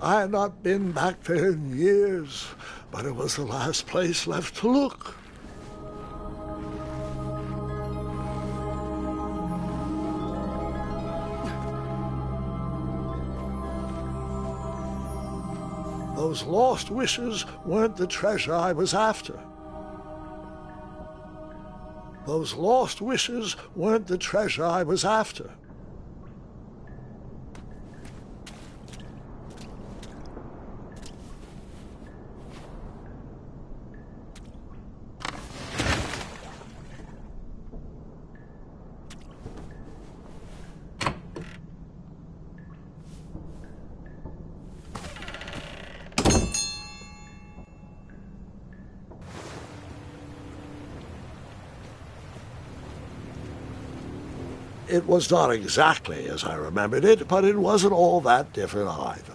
I had not been back there in years, but it was the last place left to look. Those lost wishes weren't the treasure I was after. Those lost wishes weren't the treasure I was after. It was not exactly as I remembered it, but it wasn't all that different either.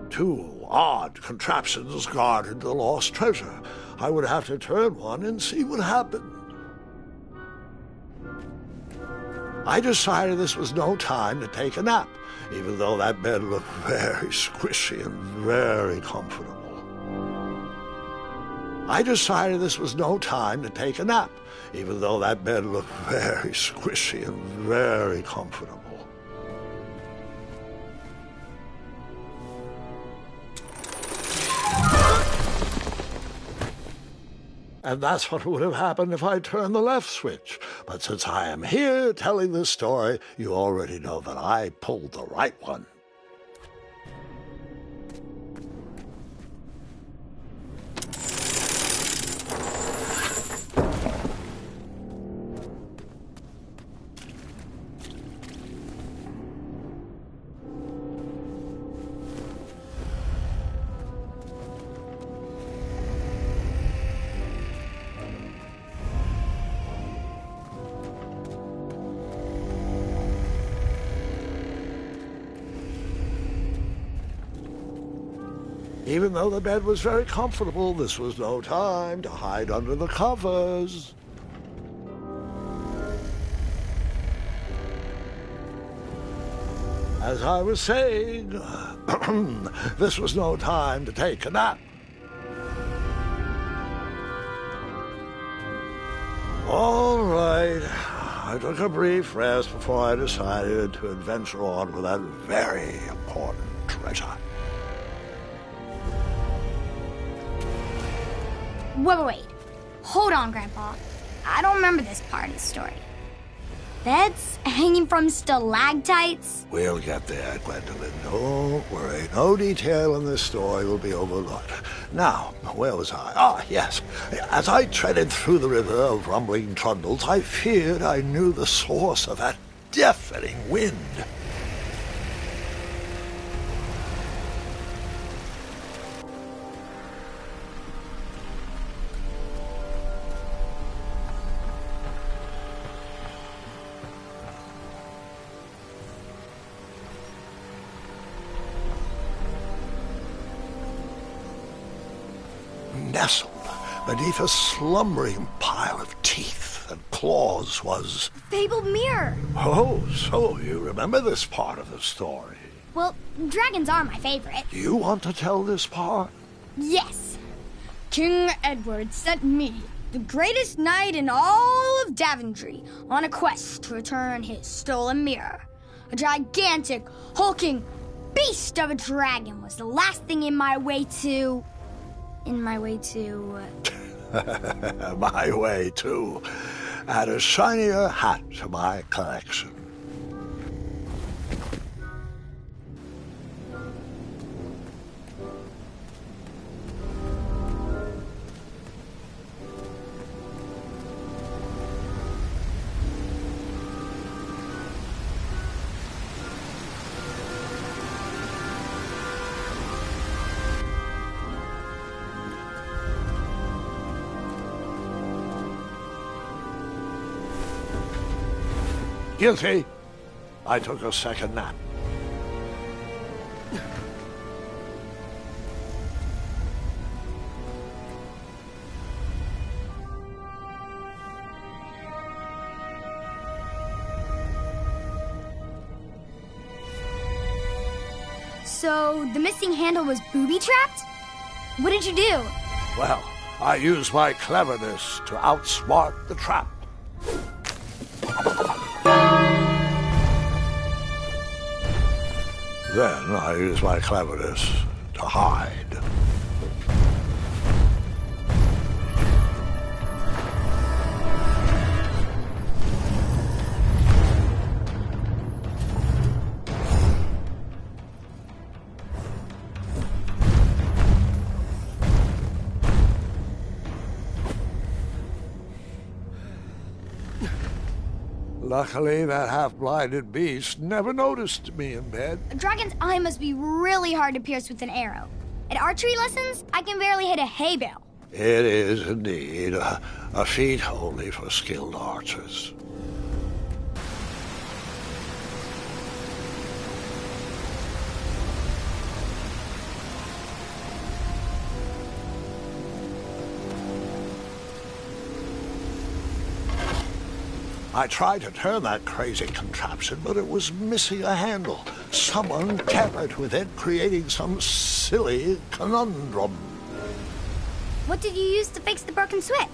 Two odd contraptions guarded the lost treasure. I would have to turn one and see what happened. I decided this was no time to take a nap, even though that bed looked very squishy and very comfortable. I decided this was no time to take a nap, even though that bed looked very squishy and very comfortable. And that's what would have happened if I turned the left switch. But since I am here telling this story, you already know that I pulled the right one. Even though the bed was very comfortable, this was no time to hide under the covers. As I was saying, this was no time to take a nap. All right, I took a brief rest before I decided to adventure on with that very important treasure. Wait. Hold on, Grandpa. I don't remember this part of the story. Beds hanging from stalactites? We'll get there, Gwendolyn. Don't worry. No detail in this story will be overlooked. Now, where was I? Ah, yes. As I treaded through the river of rumbling trundles, I feared I knew the source of that deafening wind. Nestled beneath a slumbering pile of teeth and claws was... Fabled mirror! Oh, so you remember this part of the story? Well, dragons are my favorite. Do you want to tell this part? Yes. King Edward sent me, the greatest knight in all of Daventry, on a quest to return his stolen mirror. A gigantic, hulking beast of a dragon was the last thing in my way to... My way to add a shinier hat to my collection. Guilty. I took a second nap. So, the missing handle was booby-trapped? What did you do? Well, I used my cleverness to outsmart the trap. Then I used my cleverness to hide. Luckily, that half-blinded beast never noticed me in bed. A dragon's eye must be really hard to pierce with an arrow. At archery lessons, I can barely hit a hay bale. It is indeed a feat only for skilled archers. I tried to turn that crazy contraption, but it was missing a handle. Someone tampered with it, creating some silly conundrum. What did you use to fix the broken switch?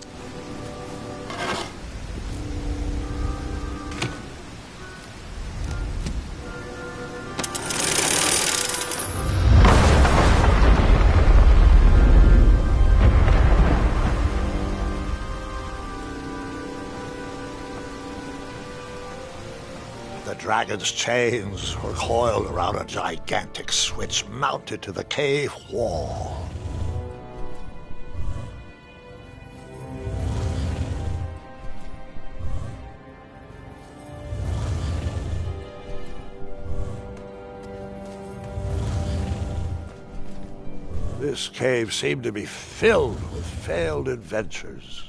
The dragon's chains were coiled around a gigantic switch mounted to the cave wall. This cave seemed to be filled with failed adventures.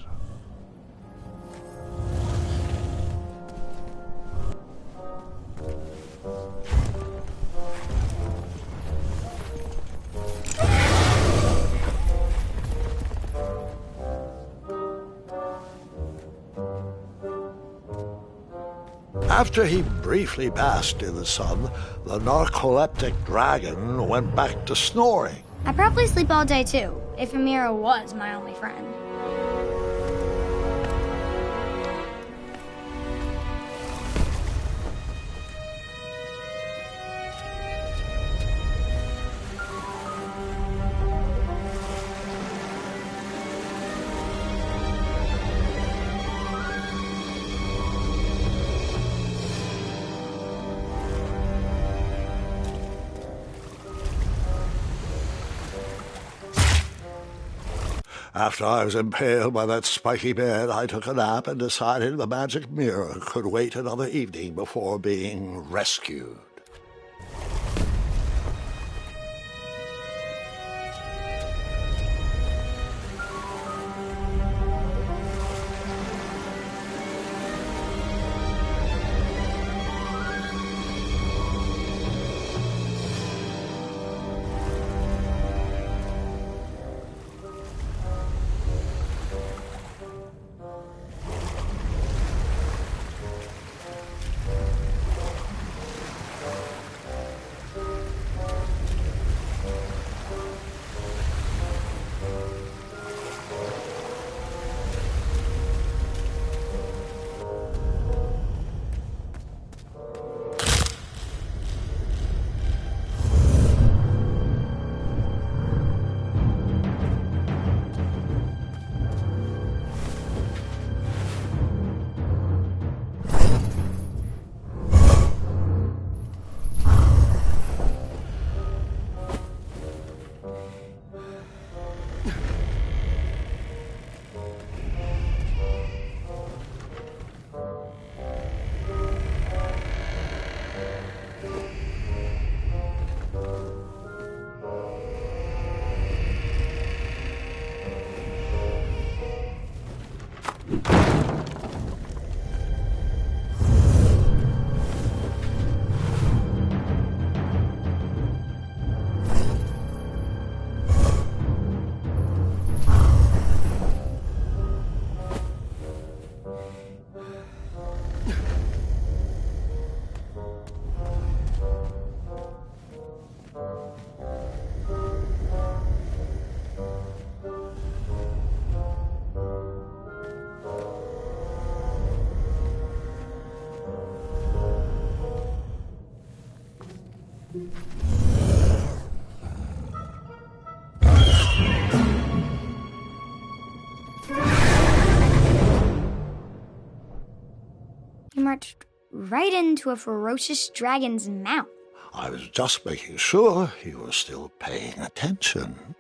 After he briefly basked in the sun, the narcoleptic dragon went back to snoring. I probably sleep all day too, if Amira was my only friend. After I was impaled by that spiky bed, I took a nap and decided the magic mirror could wait another evening before being rescued. marched right into a ferocious dragon's mouth. I was just making sure you were still paying attention.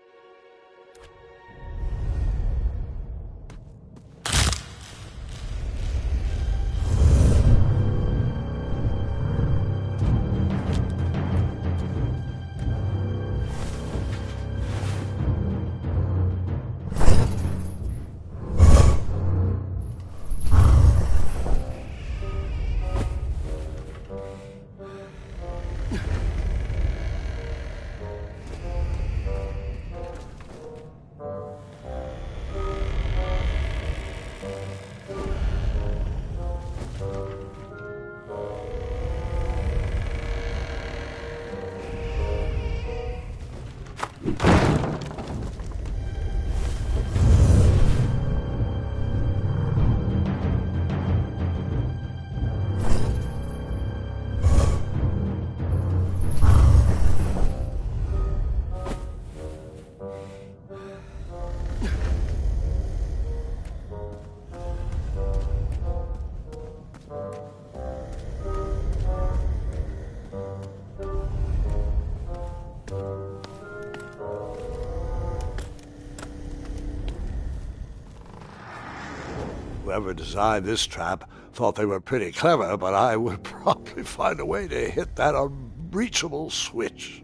Whoever designed this trap thought they were pretty clever, but I would probably find a way to hit that unreachable switch.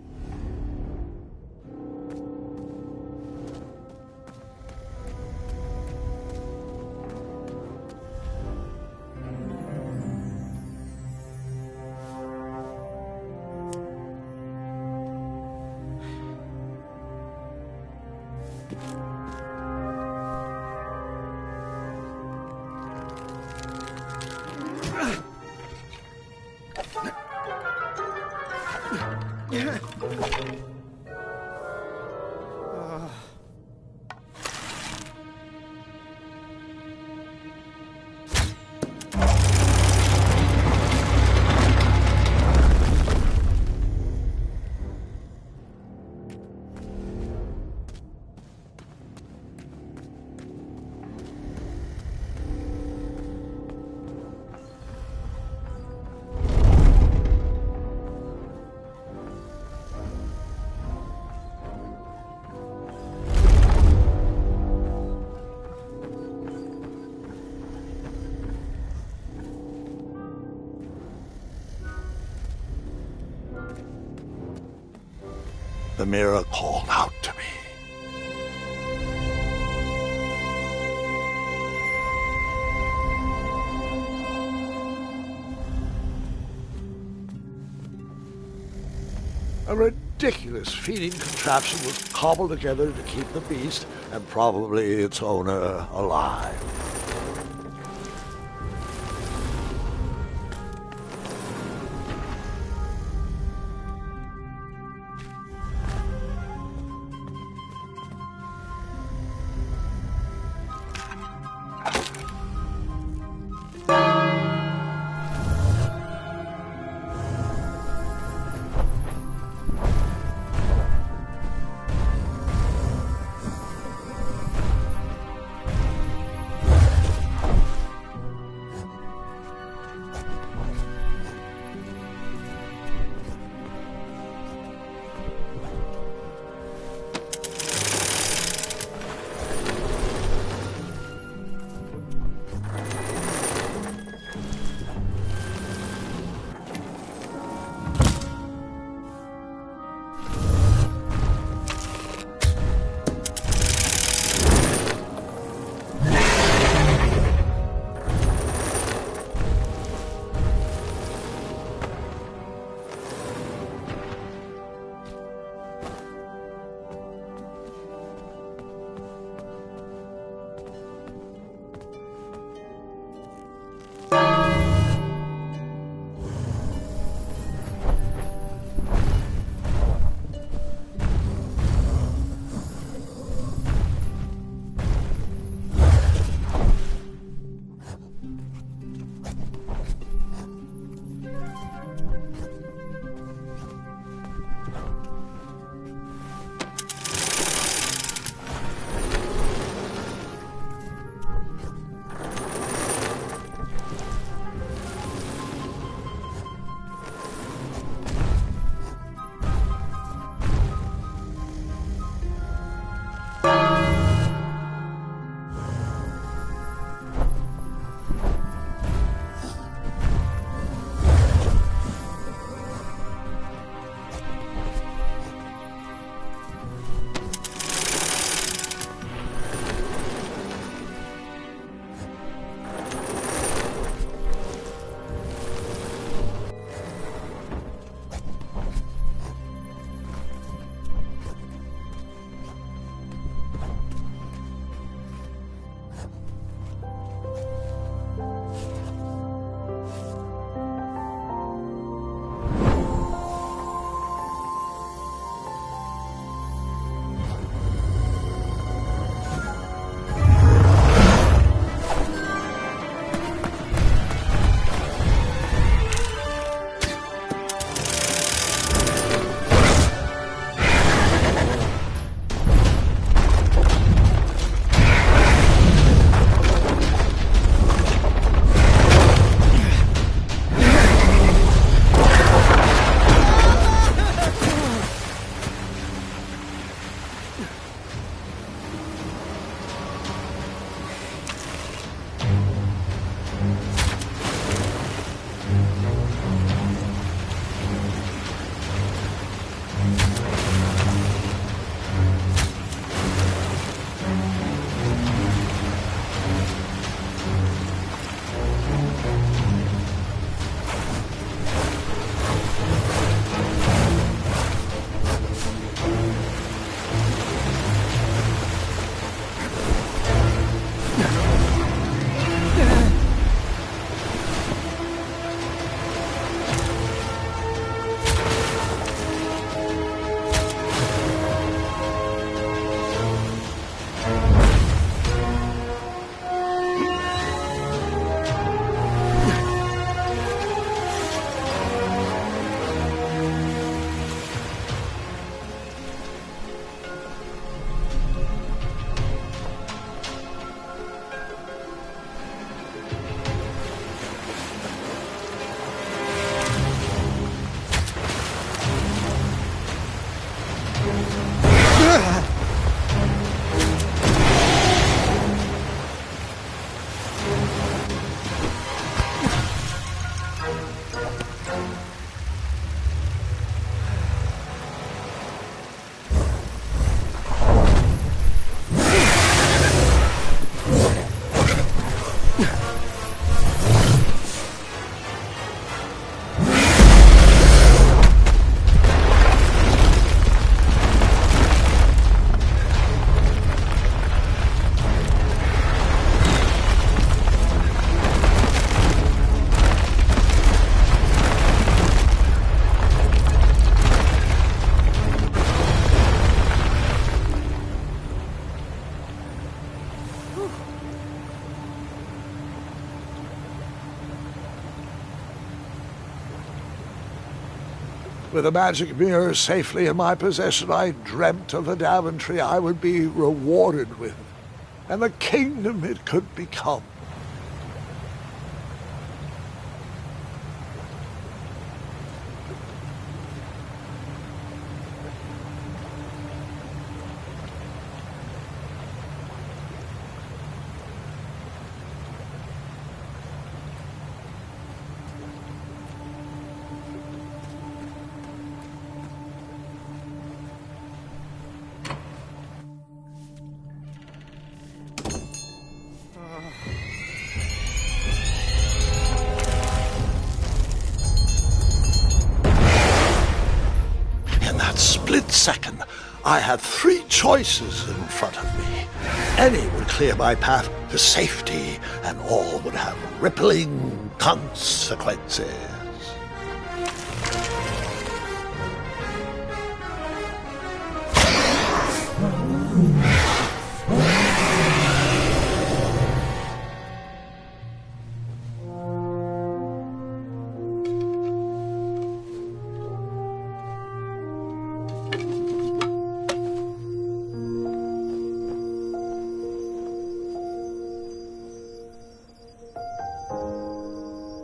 The mirror called out to me. A ridiculous feeding contraption was cobbled together to keep the beast and probably its owner alive. With the magic mirror safely in my possession, I dreamt of the Daventry I would be rewarded with, and the kingdom it could become. Split second, I had three choices in front of me. Any would clear my path to safety, and all would have rippling consequences.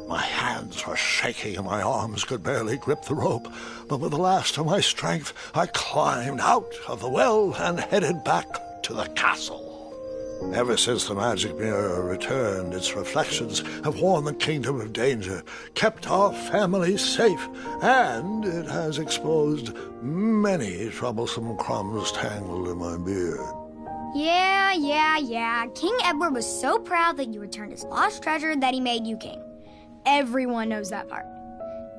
My hands were shaking and my arms could barely grip the rope, but with the last of my strength, I climbed out of the well and headed back to the castle. Ever since the magic mirror returned, its reflections have warned the kingdom of danger, kept our family safe, and it has exposed many troublesome crumbs tangled in my beard. Yeah. King Edward was so proud that you returned his lost treasure that he made you king. Everyone knows that part.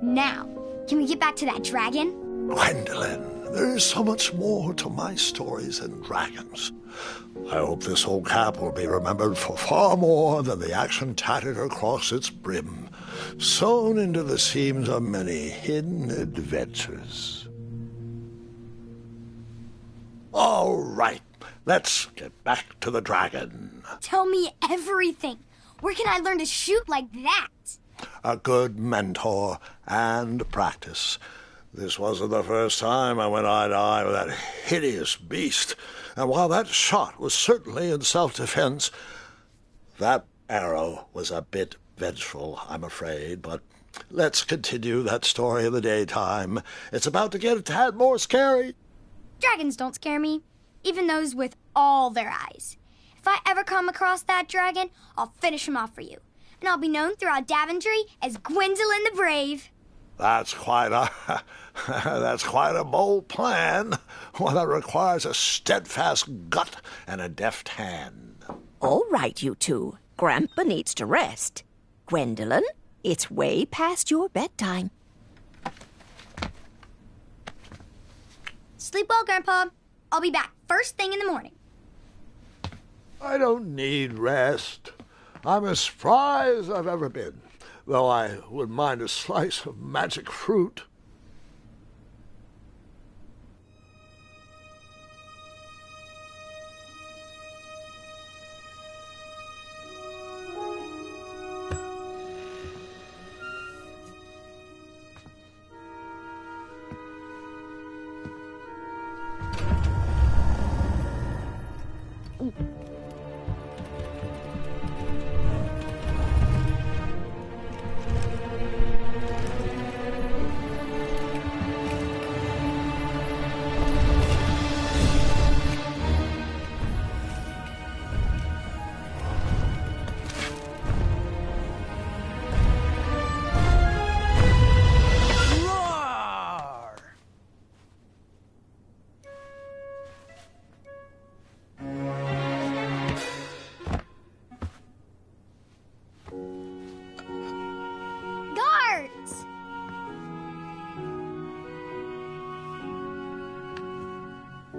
Now, can we get back to that dragon? Gwendolyn, there is so much more to my stories than dragons. I hope this old cap will be remembered for far more than the action tattered across its brim, sewn into the seams of many hidden adventures. All right, let's get back to the dragon. Tell me everything. Where can I learn to shoot like that? A good mentor and practice. This wasn't the first time I went eye to eye with that hideous beast, and while that shot was certainly in self-defense, that arrow was a bit vengeful, I'm afraid, but let's continue that story in the daytime. It's about to get a tad more scary. Dragons don't scare me, even those with all their eyes. If I ever come across that dragon, I'll finish him off for you. And I'll be known throughout Daventry as Gwendolyn the Brave. That's quite a bold plan. One that requires a steadfast gut and a deft hand. All right, you two. Grandpa needs to rest. Gwendolyn, it's way past your bedtime. Sleep well, Grandpa. I'll be back first thing in the morning. I don't need rest. I'm as spry as I've ever been, though I wouldn't mind a slice of magic fruit.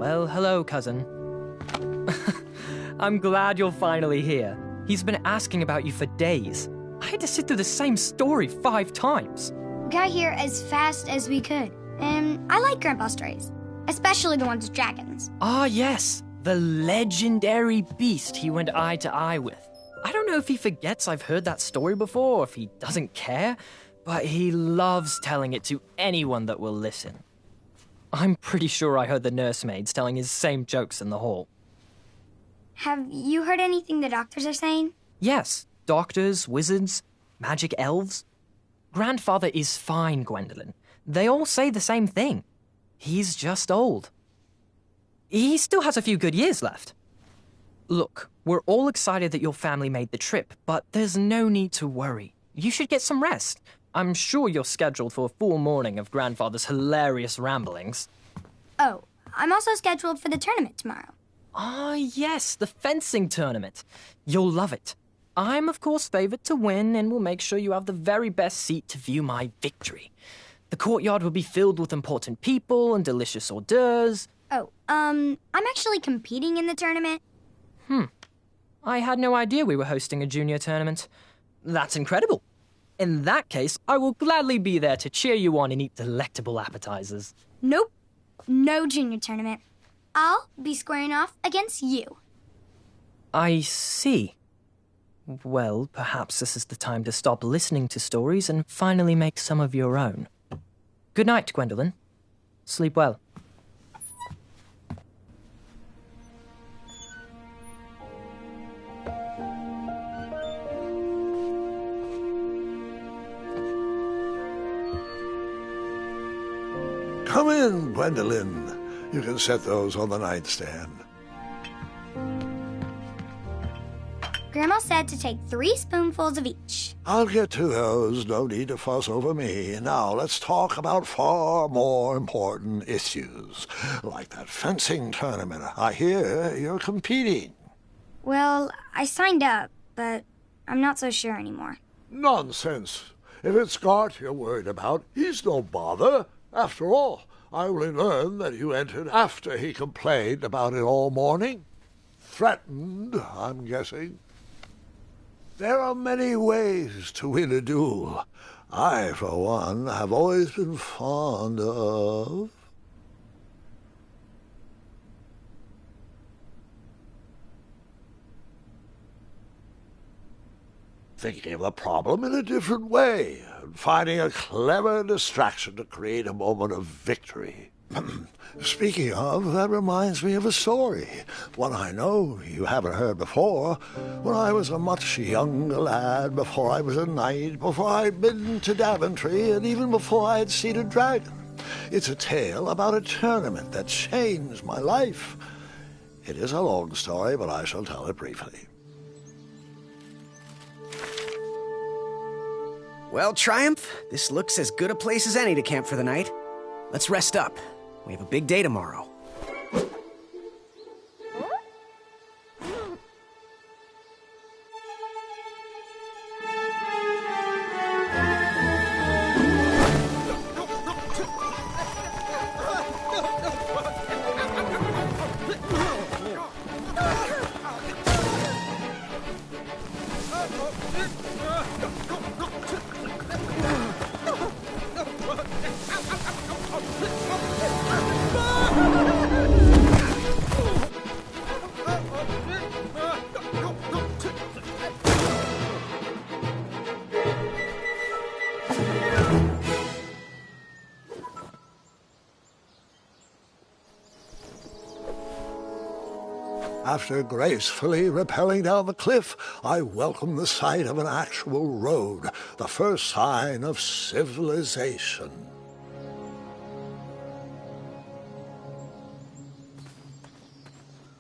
Well, hello, cousin. I'm glad you're finally here. He's been asking about you for days. I had to sit through the same story 5 times. We got here as fast as we could. And I like Grandpa's stories, especially the ones with dragons. Ah, yes. The legendary beast he went eye to eye with. I don't know if he forgets I've heard that story before or if he doesn't care, but he loves telling it to anyone that will listen. I'm pretty sure I heard the nursemaids telling his same jokes in the hall. Have you heard anything the doctors are saying? Yes, doctors, wizards, magic elves. Grandfather is fine, Gwendolyn. They all say the same thing. He's just old. He still has a few good years left. Look, we're all excited that your family made the trip, but there's no need to worry. You should get some rest. I'm sure you're scheduled for a full morning of Grandfather's hilarious ramblings. Oh, I'm also scheduled for the tournament tomorrow. Ah, yes, the fencing tournament. You'll love it. I'm, of course, favored to win and will make sure you have the very best seat to view my victory. The courtyard will be filled with important people and delicious hors d'oeuvres. Oh, I'm actually competing in the tournament. I had no idea we were hosting a junior tournament. That's incredible. In that case, I will gladly be there to cheer you on and eat delectable appetizers. Nope, no junior tournament. I'll be squaring off against you. I see. Well, perhaps this is the time to stop listening to stories and finally make some of your own. Good night, Gwendolyn. Sleep well. Come in, Gwendolyn. You can set those on the nightstand. Grandma said to take 3 spoonfuls of each. I'll get to those. No need to fuss over me. Now let's talk about far more important issues, like that fencing tournament. I hear you're competing. Well, I signed up, but I'm not so sure anymore. Nonsense. If it's Scott you're worried about, he's no bother. After all, I only learned that you entered after he complained about it all morning. Threatened, I'm guessing. There are many ways to win a duel. I, for one, have always been fond of... thinking of the problem in a different way, and finding a clever distraction to create a moment of victory. Speaking of, that reminds me of a story, one I know you haven't heard before. When I was a much younger lad, before I was a knight, before I'd been to Daventry, and even before I'd seen a dragon. It's a tale about a tournament that changed my life. It is a long story, but I shall tell it briefly. Well, Triumph, this looks as good a place as any to camp for the night. Let's rest up. We have a big day tomorrow. After gracefully rappelling down the cliff, I welcomed the sight of an actual road, the first sign of civilization.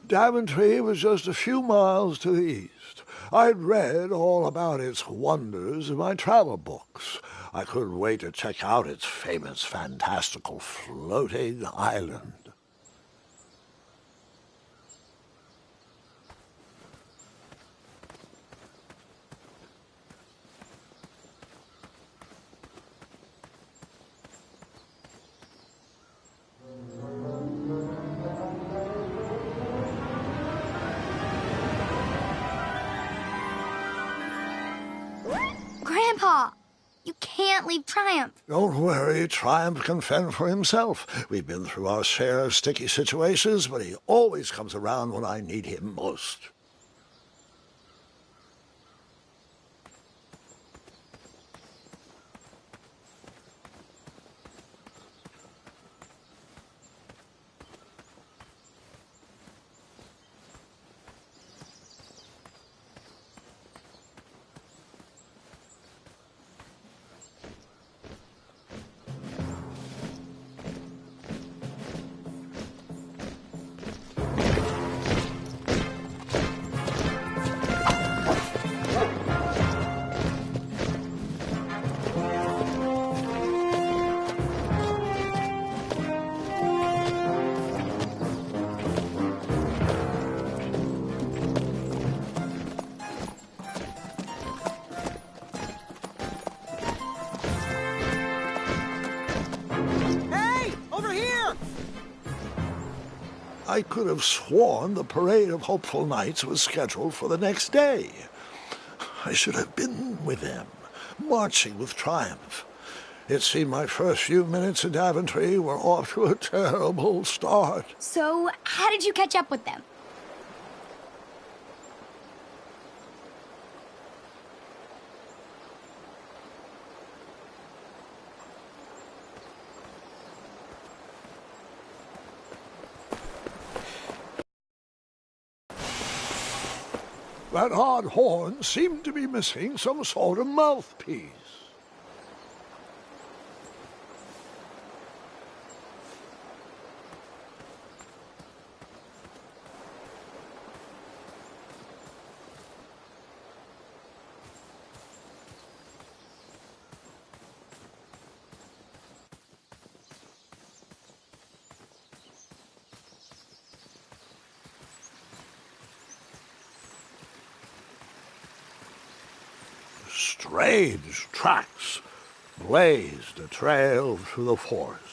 Daventry was just a few miles to the east. I'd read all about its wonders in my travel books. I couldn't wait to check out its famous, fantastical floating island. Grandpa, you can't leave Triumph. Don't worry, Triumph can fend for himself. We've been through our share of sticky situations, but he always comes around when I need him most. I could have sworn the parade of hopeful knights was scheduled for the next day. I should have been with them, marching with Triumph. It seemed my first few minutes in Daventry were off to a terrible start. So, how did you catch up with them? That odd horn seemed to be missing some sort of mouthpiece. Strange tracks blazed a trail through the forest.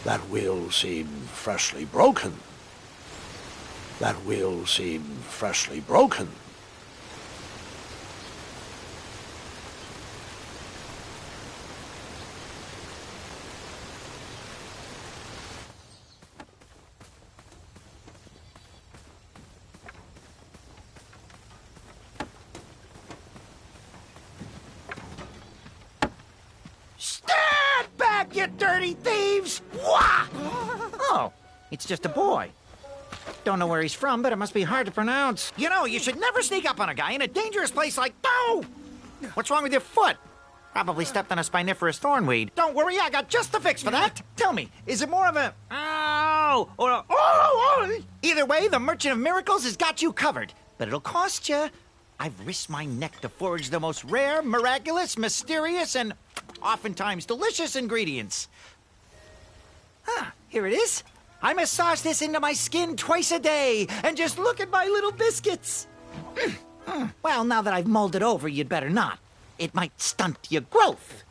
That wheel seemed freshly broken. That wheel seemed freshly broken. Stand back, you dirty thieves! Wah! Oh, it's just a boy. Don't know where he's from, but it must be hard to pronounce. You know, you should never sneak up on a guy in a dangerous place like... Oh! What's wrong with your foot? Probably stepped on a spiniferous thornweed. Don't worry, I got just the fix for that. Tell me, is it more of a... Ow! Or a... Oh! Either way, the Merchant of Miracles has got you covered. But it'll cost you. I've risked my neck to forge the most rare, miraculous, mysterious, and oftentimes delicious ingredients. Ah, here it is. I massage this into my skin twice a day, and just look at my little biscuits. Well, now that I've mulled it over, you'd better not. It might stunt your growth.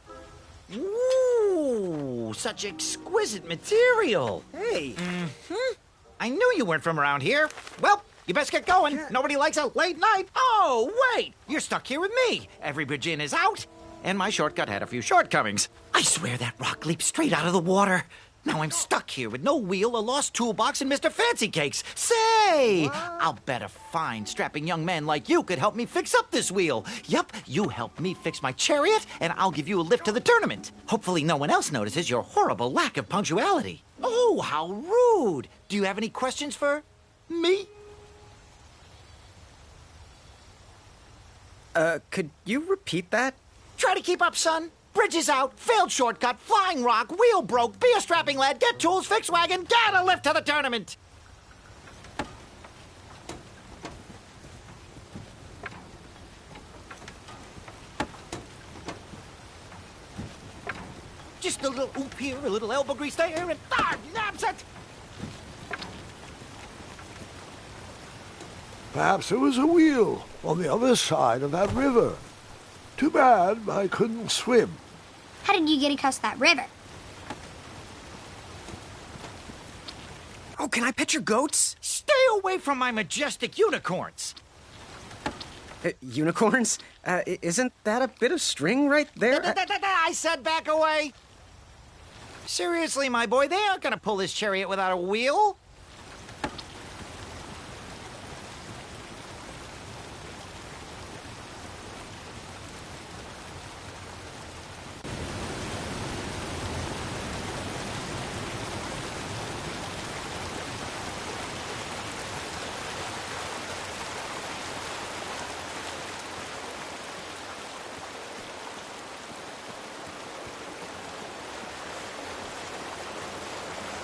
Ooh, such exquisite material. Hey. I knew you weren't from around here. Well, You best get going. Nobody likes a late night. Oh, wait! You're stuck here with me. Every bridge in is out. And my shortcut had a few shortcomings. I swear that rock leaped straight out of the water. Now I'm stuck here with no wheel, a lost toolbox, and Mr. Fancy Cakes. Say! I'll bet a fine, strapping young man like you could help me fix up this wheel. Yup, you help me fix my chariot, and I'll give you a lift to the tournament. Hopefully no one else notices your horrible lack of punctuality. Oh, how rude! Do you have any questions for me? Could you repeat that? Try to keep up, son. Bridge is out, failed shortcut, flying rock, wheel broke, be a strapping lad, get tools, fix wagon, get a lift to the tournament. Just a little oop here, a little elbow grease there, and naps it. Perhaps there was a wheel on the other side of that river. Too bad I couldn't swim. How did you get across that river? Oh, can I pet your goats? Stay away from my majestic unicorns. Unicorns? Isn't that a bit of string right there? I said back away. Seriously, my boy, they aren't gonna pull this chariot without a wheel.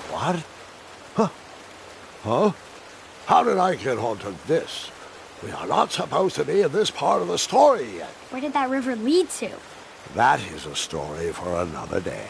What? Huh? How did I get onto this? We are not supposed to be in this part of the story yet. Where did that river lead to? That is a story for another day.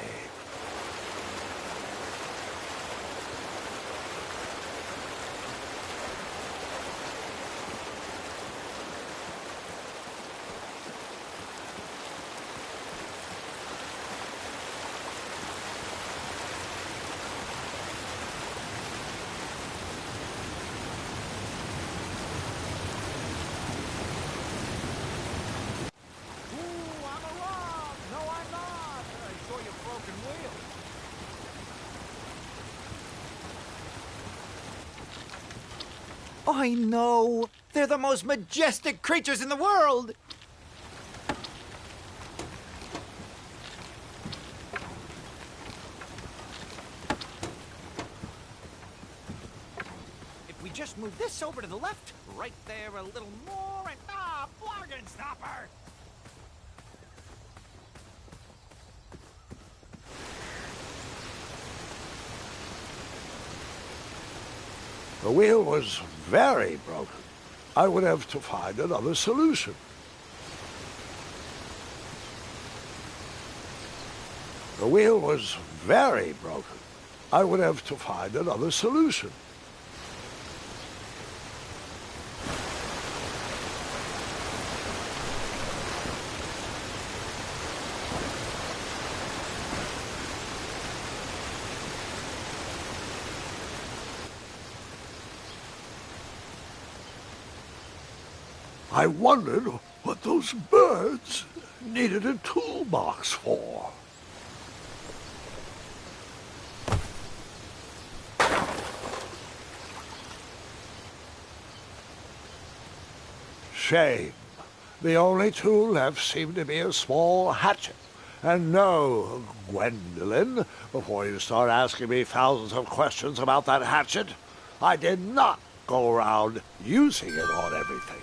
I know. They're the most majestic creatures in the world. If we just move this over to the left, right there a little more, and bargain stopper! The wheel was very broken. I would have to find another solution. The wheel was very broken. I would have to find another solution. I wondered what those birds needed a toolbox for. Shame. The only tool left seemed to be a small hatchet. And no, Gwendolyn, before you start asking me thousands of questions about that hatchet, I did not go around using it on everything.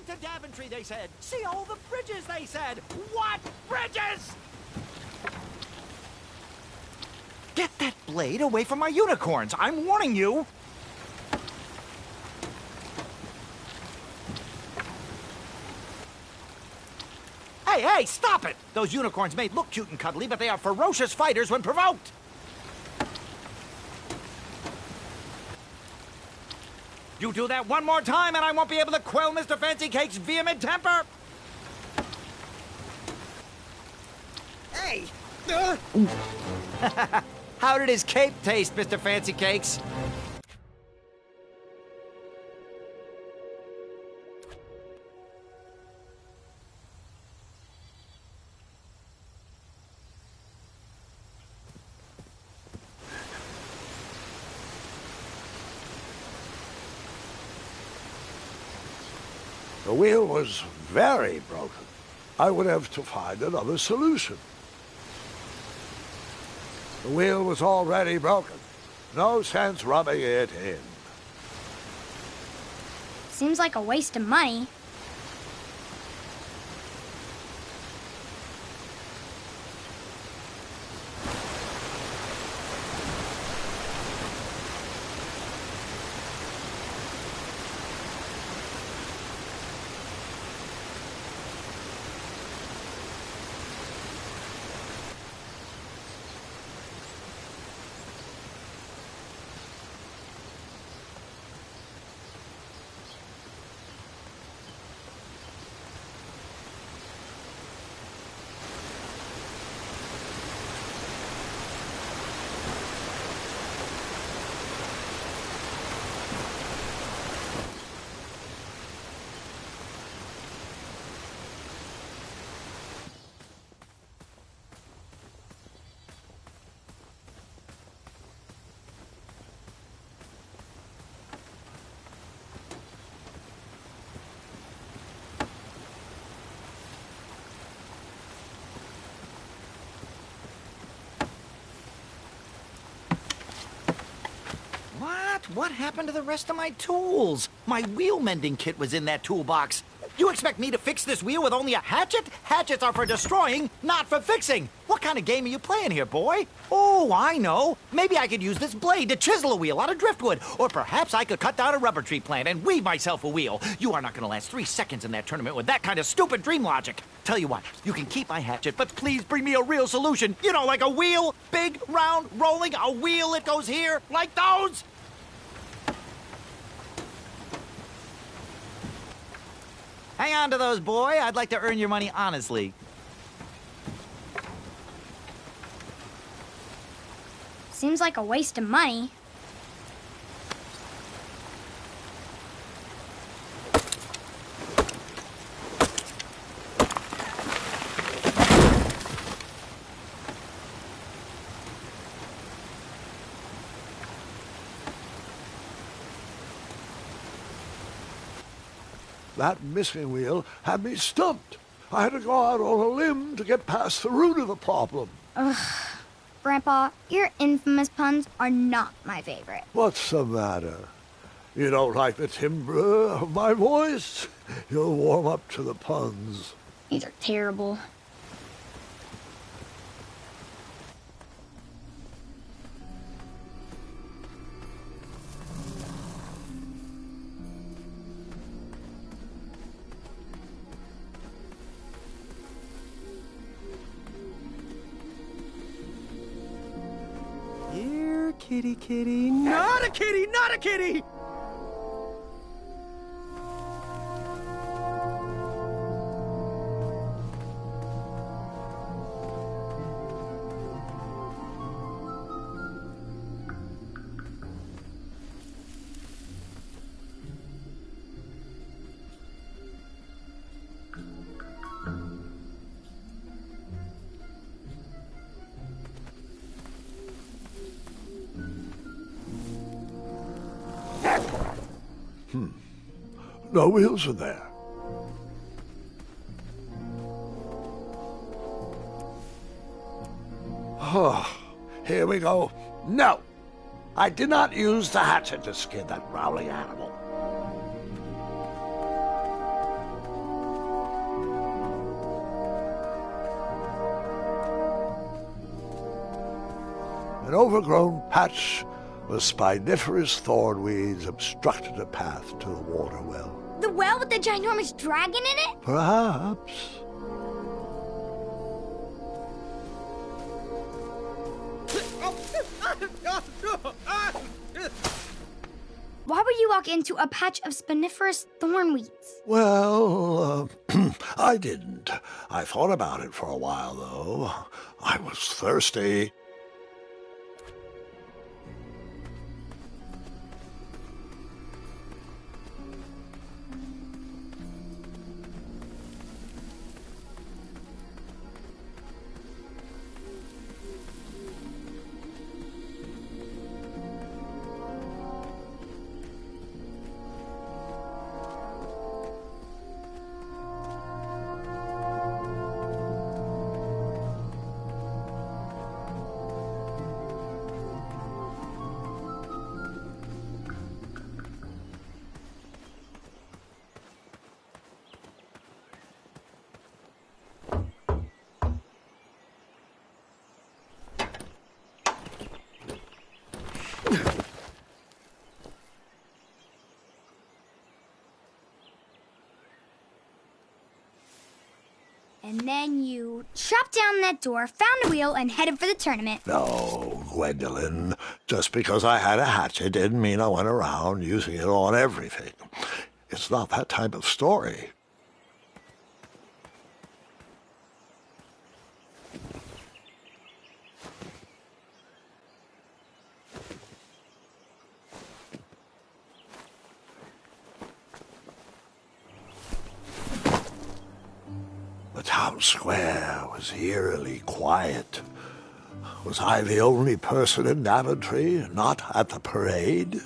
to Daventry, they said. See all the bridges, they said. What bridges? Get that blade away from my unicorns. I'm warning you. Hey, stop it! Those unicorns may look cute and cuddly, but they are ferocious fighters when provoked. You do that one more time and I won't be able to quell Mr. Fancy Cake's vehement temper! Hey! How did his cape taste, Mr. Fancy Cakes? The wheel was very broken. I would have to find another solution. The wheel was already broken. No sense rubbing it in. Seems like a waste of money. What happened to the rest of my tools? My wheel mending kit was in that toolbox. You expect me to fix this wheel with only a hatchet? Hatchets are for destroying, not for fixing. What kind of game are you playing here, boy? Oh, I know. Maybe I could use this blade to chisel a wheel out of driftwood. Or perhaps I could cut down a rubber tree plant and weave myself a wheel. You are not going to last 3 seconds in that tournament with that kind of stupid dream logic. Tell you what, you can keep my hatchet, but please bring me a real solution. You know, like a wheel, big, round, rolling, a wheel that goes here, like those. Hang on to those, boy. I'd like to earn your money honestly. Seems like a waste of money. That missing wheel had me stumped. I had to go out on a limb to get past the root of the problem. Ugh. Grandpa, your infamous puns are not my favorite. What's the matter? You don't like the timbre of my voice? You'll warm up to the puns. These are terrible. Here, kitty, kitty. Not a kitty, not a kitty! No wheels in there. Oh, here we go. No! I did not use the hatchet to skin that growling animal. An overgrown patch of spiniferous thorn weeds obstructed a path to the water well. The well with the ginormous dragon in it? Perhaps. Why would you walk into a patch of spiniferous thornweeds? Well, I didn't. I thought about it for a while, though. I was thirsty. And then you chopped down that door, found a wheel, and headed for the tournament. No, Gwendolyn. Just because I had a hatchet didn't mean I went around using it on everything. It's not that type of story. The town square was eerily quiet. Was I the only person in Daventry not at the parade?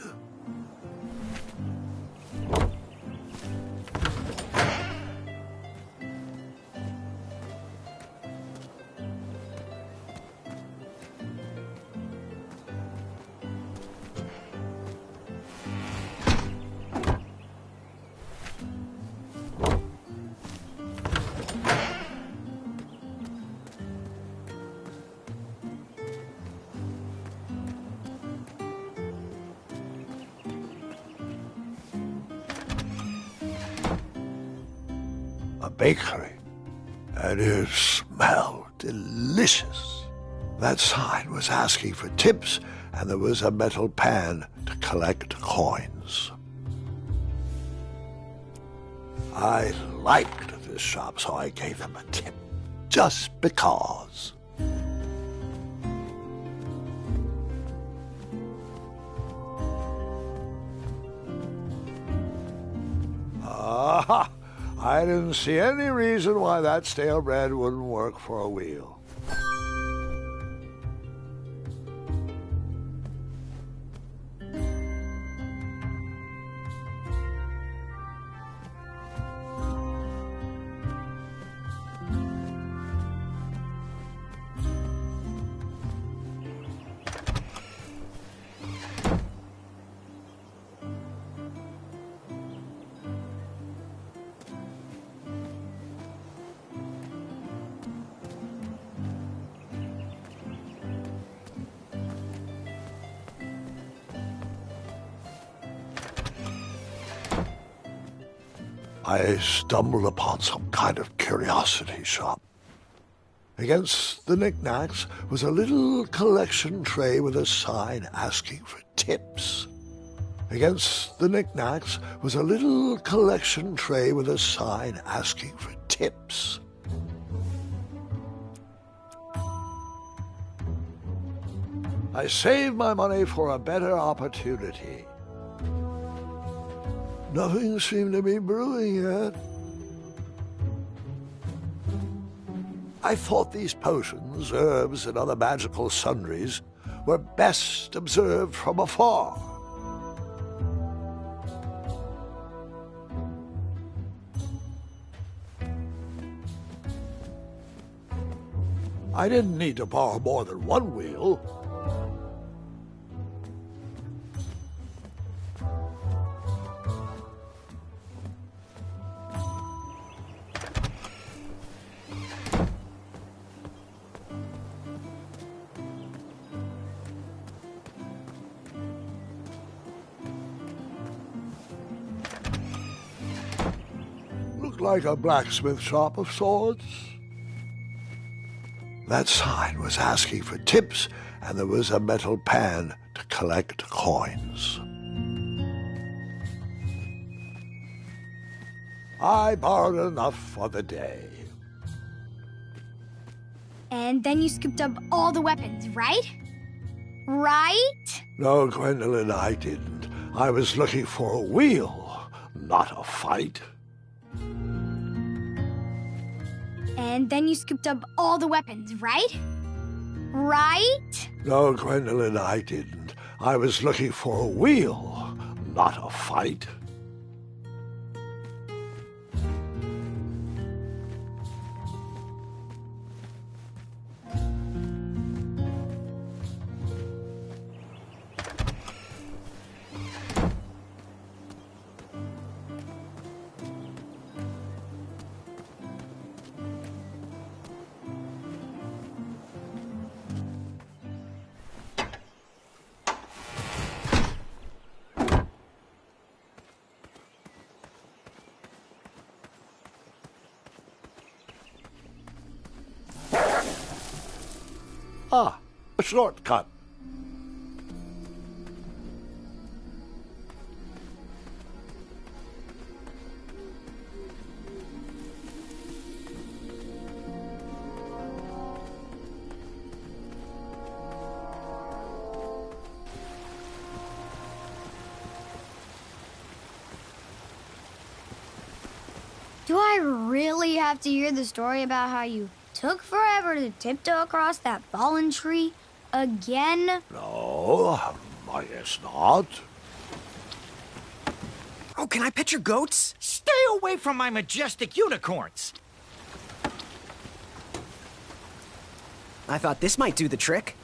A bakery, and it smelled delicious. That sign was asking for tips, and there was a metal pan to collect coins. I liked this shop, so I gave them a tip, just because. Aha! I didn't see any reason why that stale bread wouldn't work for a wheel. I stumbled upon some kind of curiosity shop. Against the knickknacks was a little collection tray with a sign asking for tips. Against the knickknacks was a little collection tray with a sign asking for tips. I saved my money for a better opportunity. Nothing seemed to be brewing yet. I thought these potions, herbs, and other magical sundries were best observed from afar. I didn't need to borrow more than one wheel. like a blacksmith shop of sorts. That sign was asking for tips, and there was a metal pan to collect coins. I borrowed enough for the day. And then you scooped up all the weapons, right? Right? No, Gwendolyn, I didn't. I was looking for a wheel, not a fight. And then you scooped up all the weapons, right? Right? No, Gwendolyn, I didn't. I was looking for a wheel, not a fight. Ah, a shortcut. Do I really have to hear the story about how you took forever to tiptoe across that fallen tree again? No, I guess not. Oh, can I pet your goats? Stay away from my majestic unicorns. I thought this might do the trick.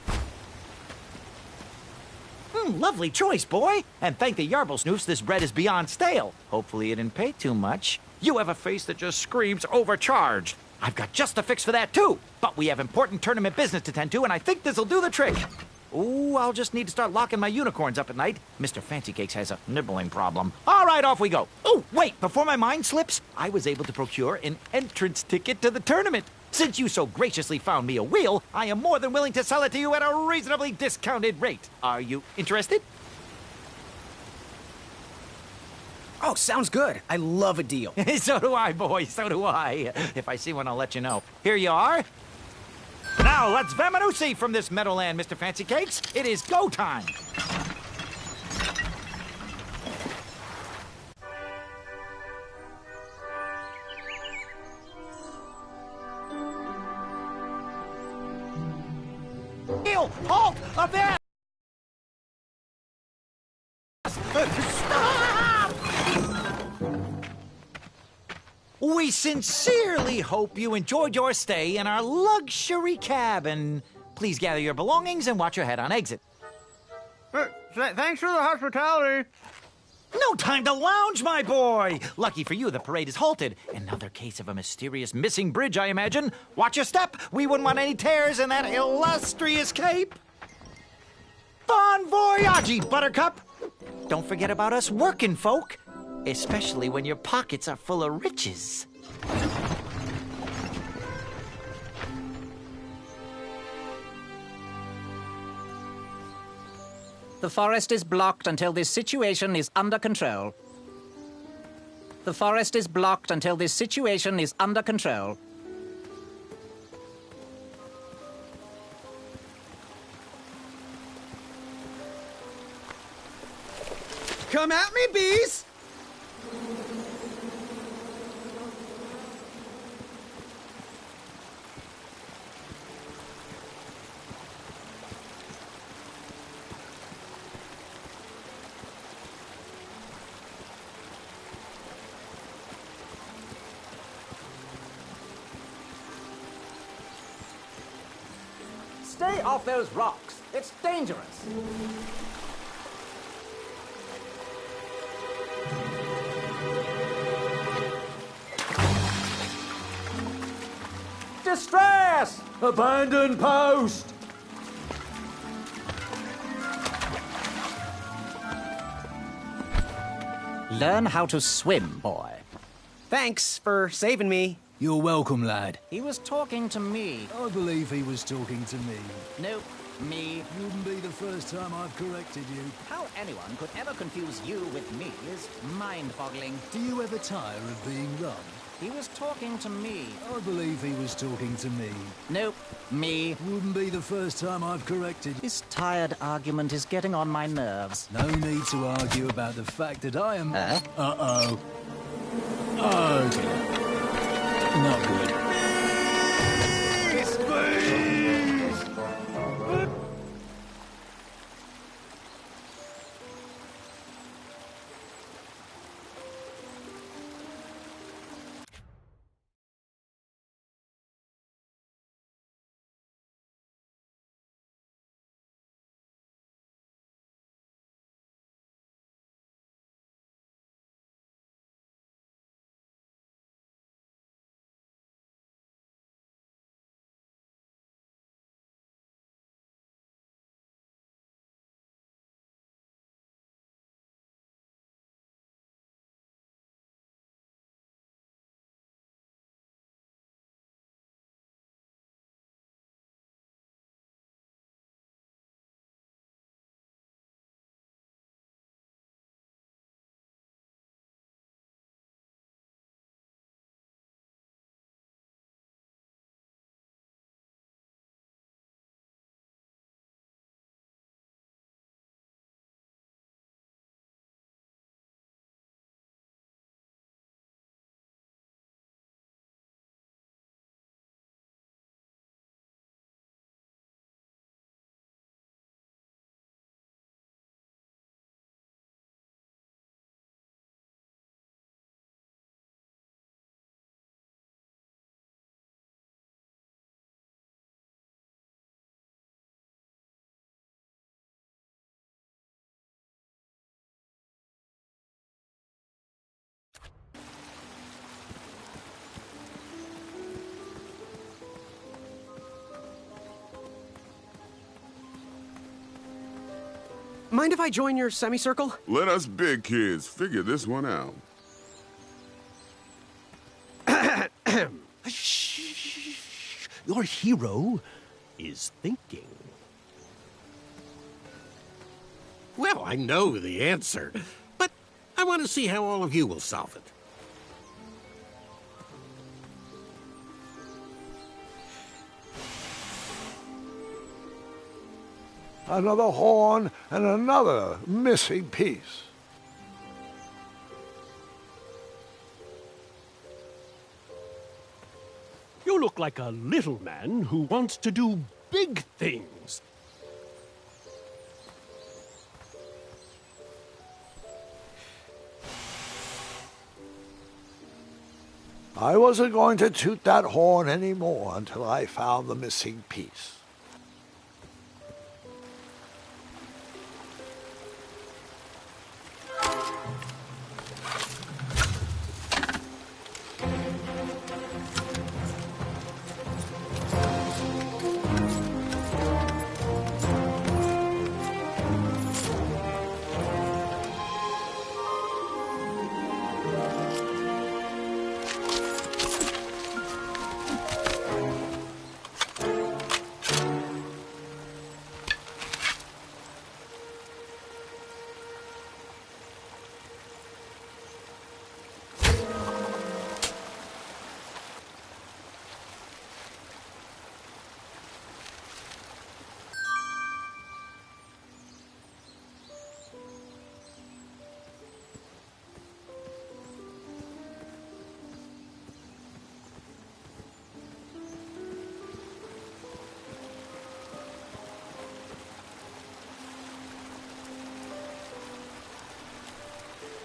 Lovely choice, boy. And thank the Yarblesnoofs, this bread is beyond stale. Hopefully you didn't pay too much. You have a face that just screams overcharged. I've got just a fix for that, too. But we have important tournament business to tend to, and I think this'll do the trick. Ooh, I'll just need to start locking my unicorns up at night. Mr. Fancy Cakes has a nibbling problem. All right, off we go. Oh, wait, before my mind slips, I was able to procure an entrance ticket to the tournament. Since you so graciously found me a wheel, I am more than willing to sell it to you at a reasonably discounted rate. Are you interested? Oh, sounds good. I love a deal. So do I, boy, so do I. If I see one, I'll let you know. Here you are. Now, let's vamoose from this meadowland, Mr. Fancy Cakes. It is go time. Halt! Up there! Stop! We sincerely hope you enjoyed your stay in our luxury cabin. Please gather your belongings and watch your head on exit. Thanks for the hospitality. No time to lounge, my boy! Lucky for you, the parade is halted. Another case of a mysterious missing bridge, I imagine. Watch your step. We wouldn't want any tears in that illustrious cape. Bon voyage, Buttercup! Don't forget about us working folk, especially when your pockets are full of riches. The forest is blocked until this situation is under control. The forest is blocked until this situation is under control. Come at me, bees! Stay off those rocks. It's dangerous. Distress! Abandon post! Learn how to swim, boy. Thanks for saving me. You're welcome, lad. He was talking to me. I believe he was talking to me. Nope, me. Wouldn't be the first time I've corrected you. How anyone could ever confuse you with me is mind-boggling. Do you ever tire of being wrong? He was talking to me. I believe he was talking to me. Nope, me. Wouldn't be the first time I've corrected you. This tired argument is getting on my nerves. No need to argue about the fact that I am... Huh? Uh-oh. Oh, dear. Not good. Mind if I join your semicircle? Let us big kids figure this one out. Shh. Your hero is thinking. Well, I know the answer, but I want to see how all of you will solve it. Another horn and another missing piece. You look like a little man who wants to do big things. I wasn't going to toot that horn anymore until I found the missing piece.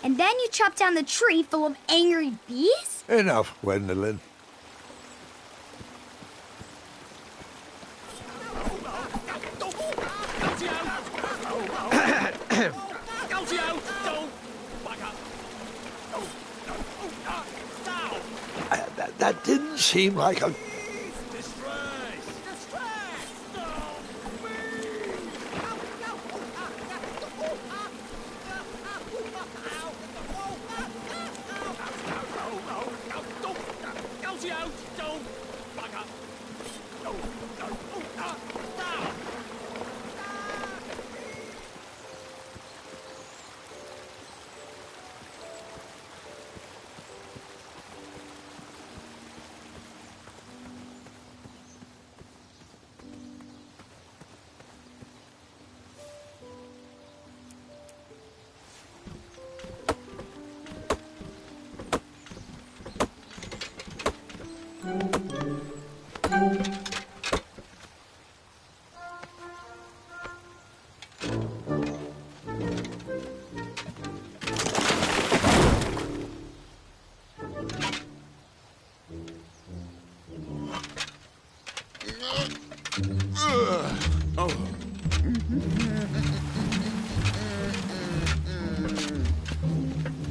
And then you chop down the tree full of angry bees? Enough, Gwendolyn. That didn't seem like a...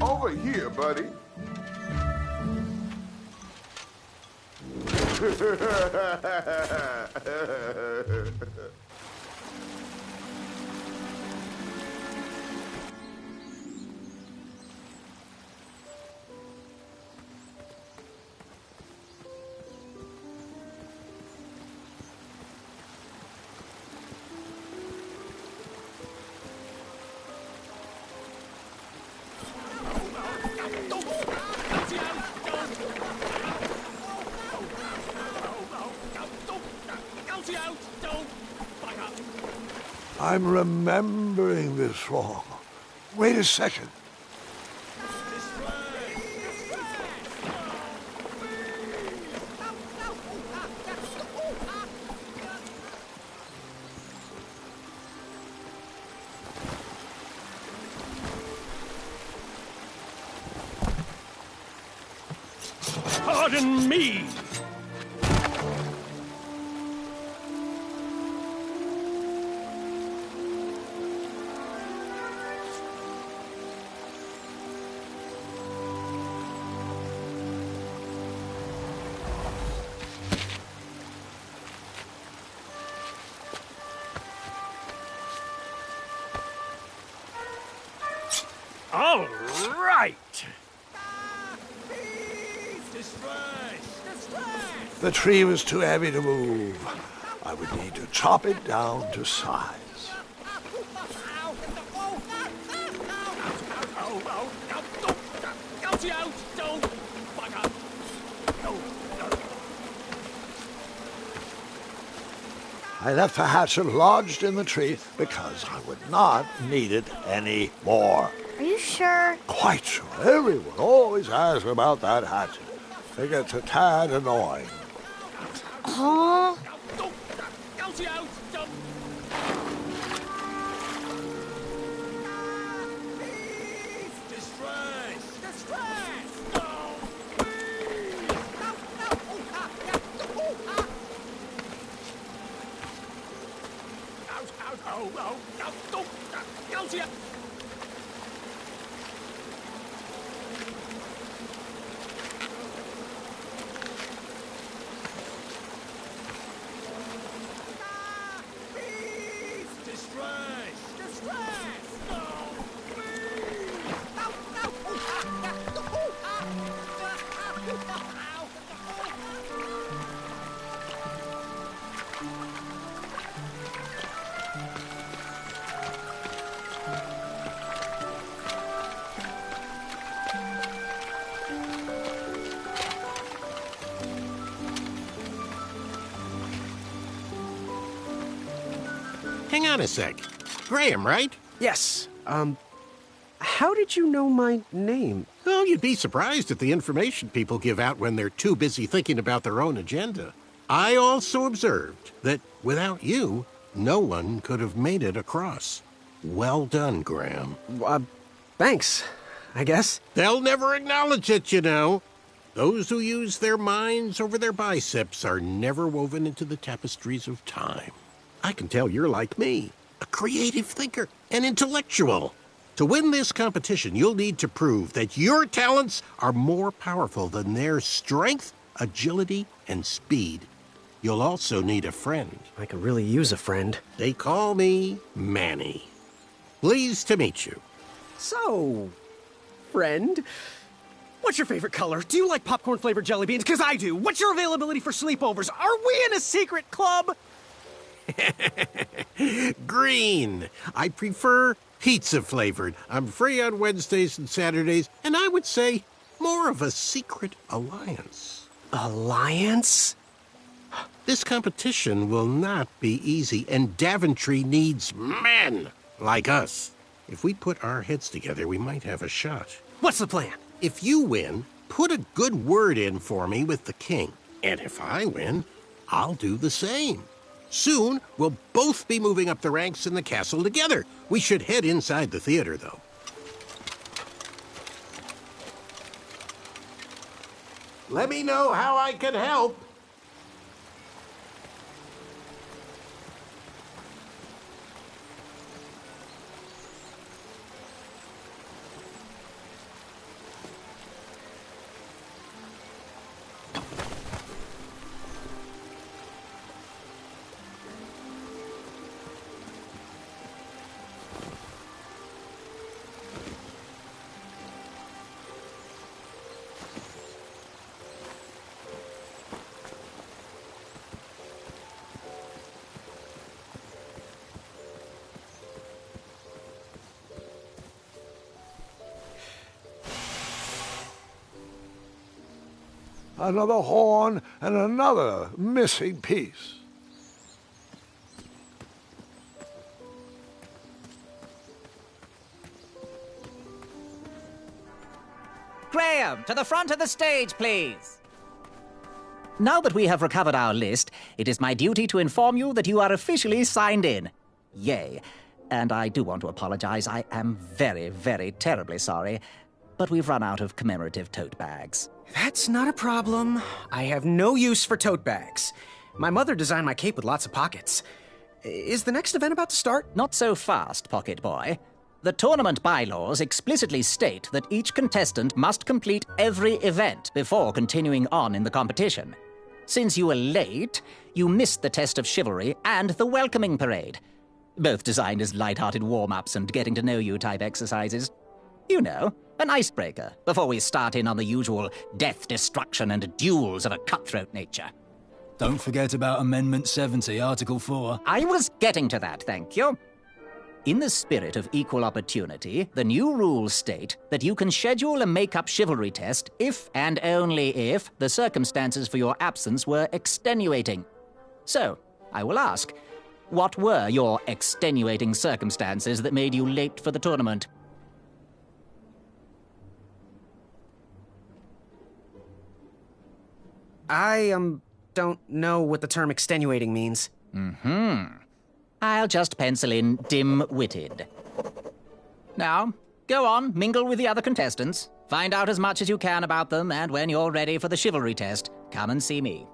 Over here, buddy. I'm remembering this wrong. Wait a second. Pardon me! All right! The tree was too heavy to move. I would need to chop it down to size. I left the hatchet lodged in the tree because I would not need it anymore. Are you sure? Quite sure. Everyone always asks about that hatchet. It gets a tad annoying. Oh. Hang on a sec. Graham, right? Yes. How did you know my name? Well, you'd be surprised at the information people give out when they're too busy thinking about their own agenda. I also observed that without you, no one could have made it across. Well done, Graham. Thanks, I guess. They'll never acknowledge it, you know. Those who use their minds over their biceps are never woven into the tapestries of time. I can tell you're like me, a creative thinker, an intellectual. To win this competition, you'll need to prove that your talents are more powerful than their strength, agility, and speed. You'll also need a friend. I could really use a friend. They call me Manny. Pleased to meet you. So, friend, What's your favorite color? Do you like popcorn-flavored jelly beans? Because I do. What's your availability for sleepovers? Are we in a secret club? Green. I prefer pizza-flavored. I'm free on Wednesdays and Saturdays, and I would say more of a secret alliance. Alliance? This competition will not be easy, and Daventry needs men like us. If we put our heads together, we might have a shot. What's the plan? If you win, put a good word in for me with the king. And if I win, I'll do the same. Soon, we'll both be moving up the ranks in the castle together. We should head inside the theater, though. Let me know how I can help. Another horn and another missing piece. Graham, to the front of the stage, please. Now that we have recovered our list, it is my duty to inform you that you are officially signed in. Yay. And I do want to apologize. I am very, very terribly sorry, but we've run out of commemorative tote bags. That's not a problem. I have no use for tote bags. My mother designed my cape with lots of pockets. Is the next event about to start? Not so fast, Pocket Boy. The tournament bylaws explicitly state that each contestant must complete every event before continuing on in the competition. Since you were late, you missed the test of chivalry and the welcoming parade, both designed as light-hearted warm-ups and getting-to-know-you type exercises. You know, an icebreaker before we start in on the usual death, destruction, and duels of a cutthroat nature. Don't forget about Amendment 70, Article 4. I was getting to that, thank you. In the spirit of equal opportunity, the new rules state that you can schedule a make-up chivalry test if and only if the circumstances for your absence were extenuating. So, I will ask, what were your extenuating circumstances that made you late for the tournament? I, don't know what the term extenuating means. I'll just pencil in dim-witted. Now, go on, mingle with the other contestants. Find out as much as you can about them, and when you're ready for the chivalry test, come and see me.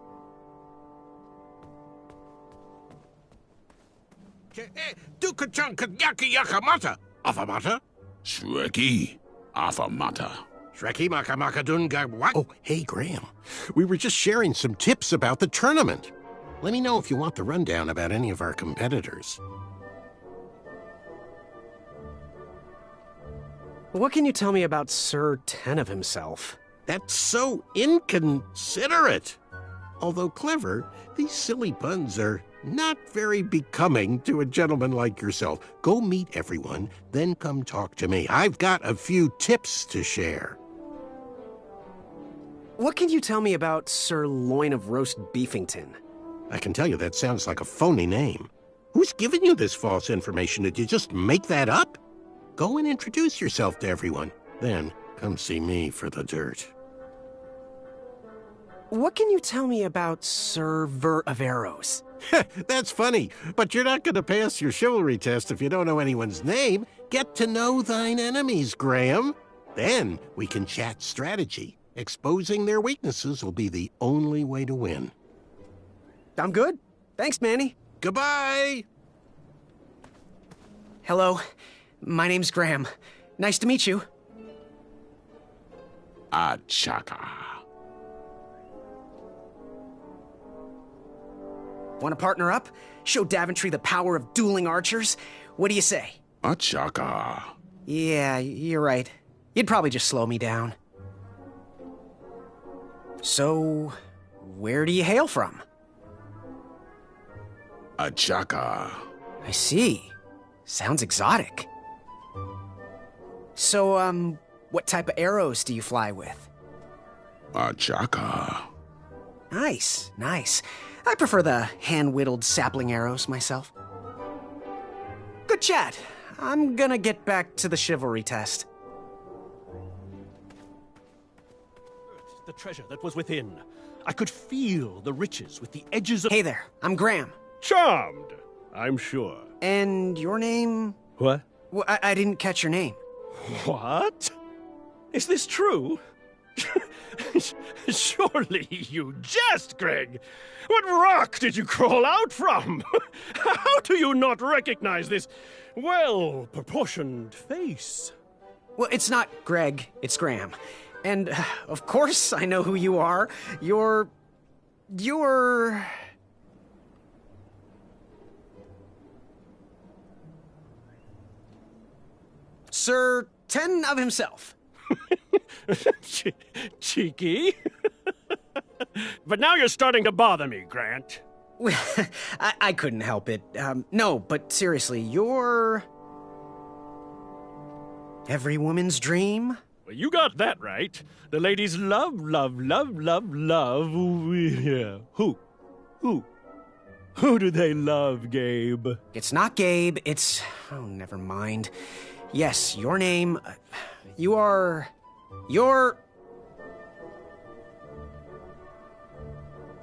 Duka-chunka-yaka-yaka-mata. Afamata? Shreki. Afamata. Shreki maka-maka-dunga what? Oh, hey, Graham. We were just sharing some tips about the tournament. Let me know if you want the rundown about any of our competitors. What can you tell me about Sir Tenov himself? That's so inconsiderate. Although clever, these silly puns are not very becoming to a gentleman like yourself. Go meet everyone, then come talk to me. I've got a few tips to share. What can you tell me about Sir Loin of Roast Beefington? I can tell you that sounds like a phony name. Who's giving you this false information? Did you just make that up? Go and introduce yourself to everyone. Then come see me for the dirt. What can you tell me about Sir Ver of Arrows? That's funny, but you're not going to pass your chivalry test if you don't know anyone's name. Get to know thine enemies, Graham. Then we can chat strategy. Exposing their weaknesses will be the only way to win. I'm good. Thanks, Manny. Goodbye! Hello. My name's Graham. Nice to meet you. Achaka. Want to partner up? Show Daventry the power of dueling archers? What do you say? Achaka. Yeah, you're right. You'd probably just slow me down. So, where do you hail from? A chaka. I see. Sounds exotic. So, what type of arrows do you fly with? A chaka. Nice, nice. I prefer the hand-whittled sapling arrows myself. Good chat. I'm gonna get back to the chivalry test. The treasure that was within. I could feel the riches with the edges of... Hey there, I'm Graham. Charmed, I'm sure. And your name? What? Well, I didn't catch your name. What? Is this true? Surely you jest, Greg. What rock did you crawl out from? How do you not recognize this well-proportioned face? Well, it's not Greg, it's Graham. And, of course, I know who you are. You're... Sir Ten of himself. Cheeky. But now you're starting to bother me, Grant. I couldn't help it. No, but seriously, you're... every woman's dream? Well, you got that right. The ladies love. Yeah. Who? Who do they love, Gabe? It's not Gabe, it's... oh, never mind. Yes, your name... you're...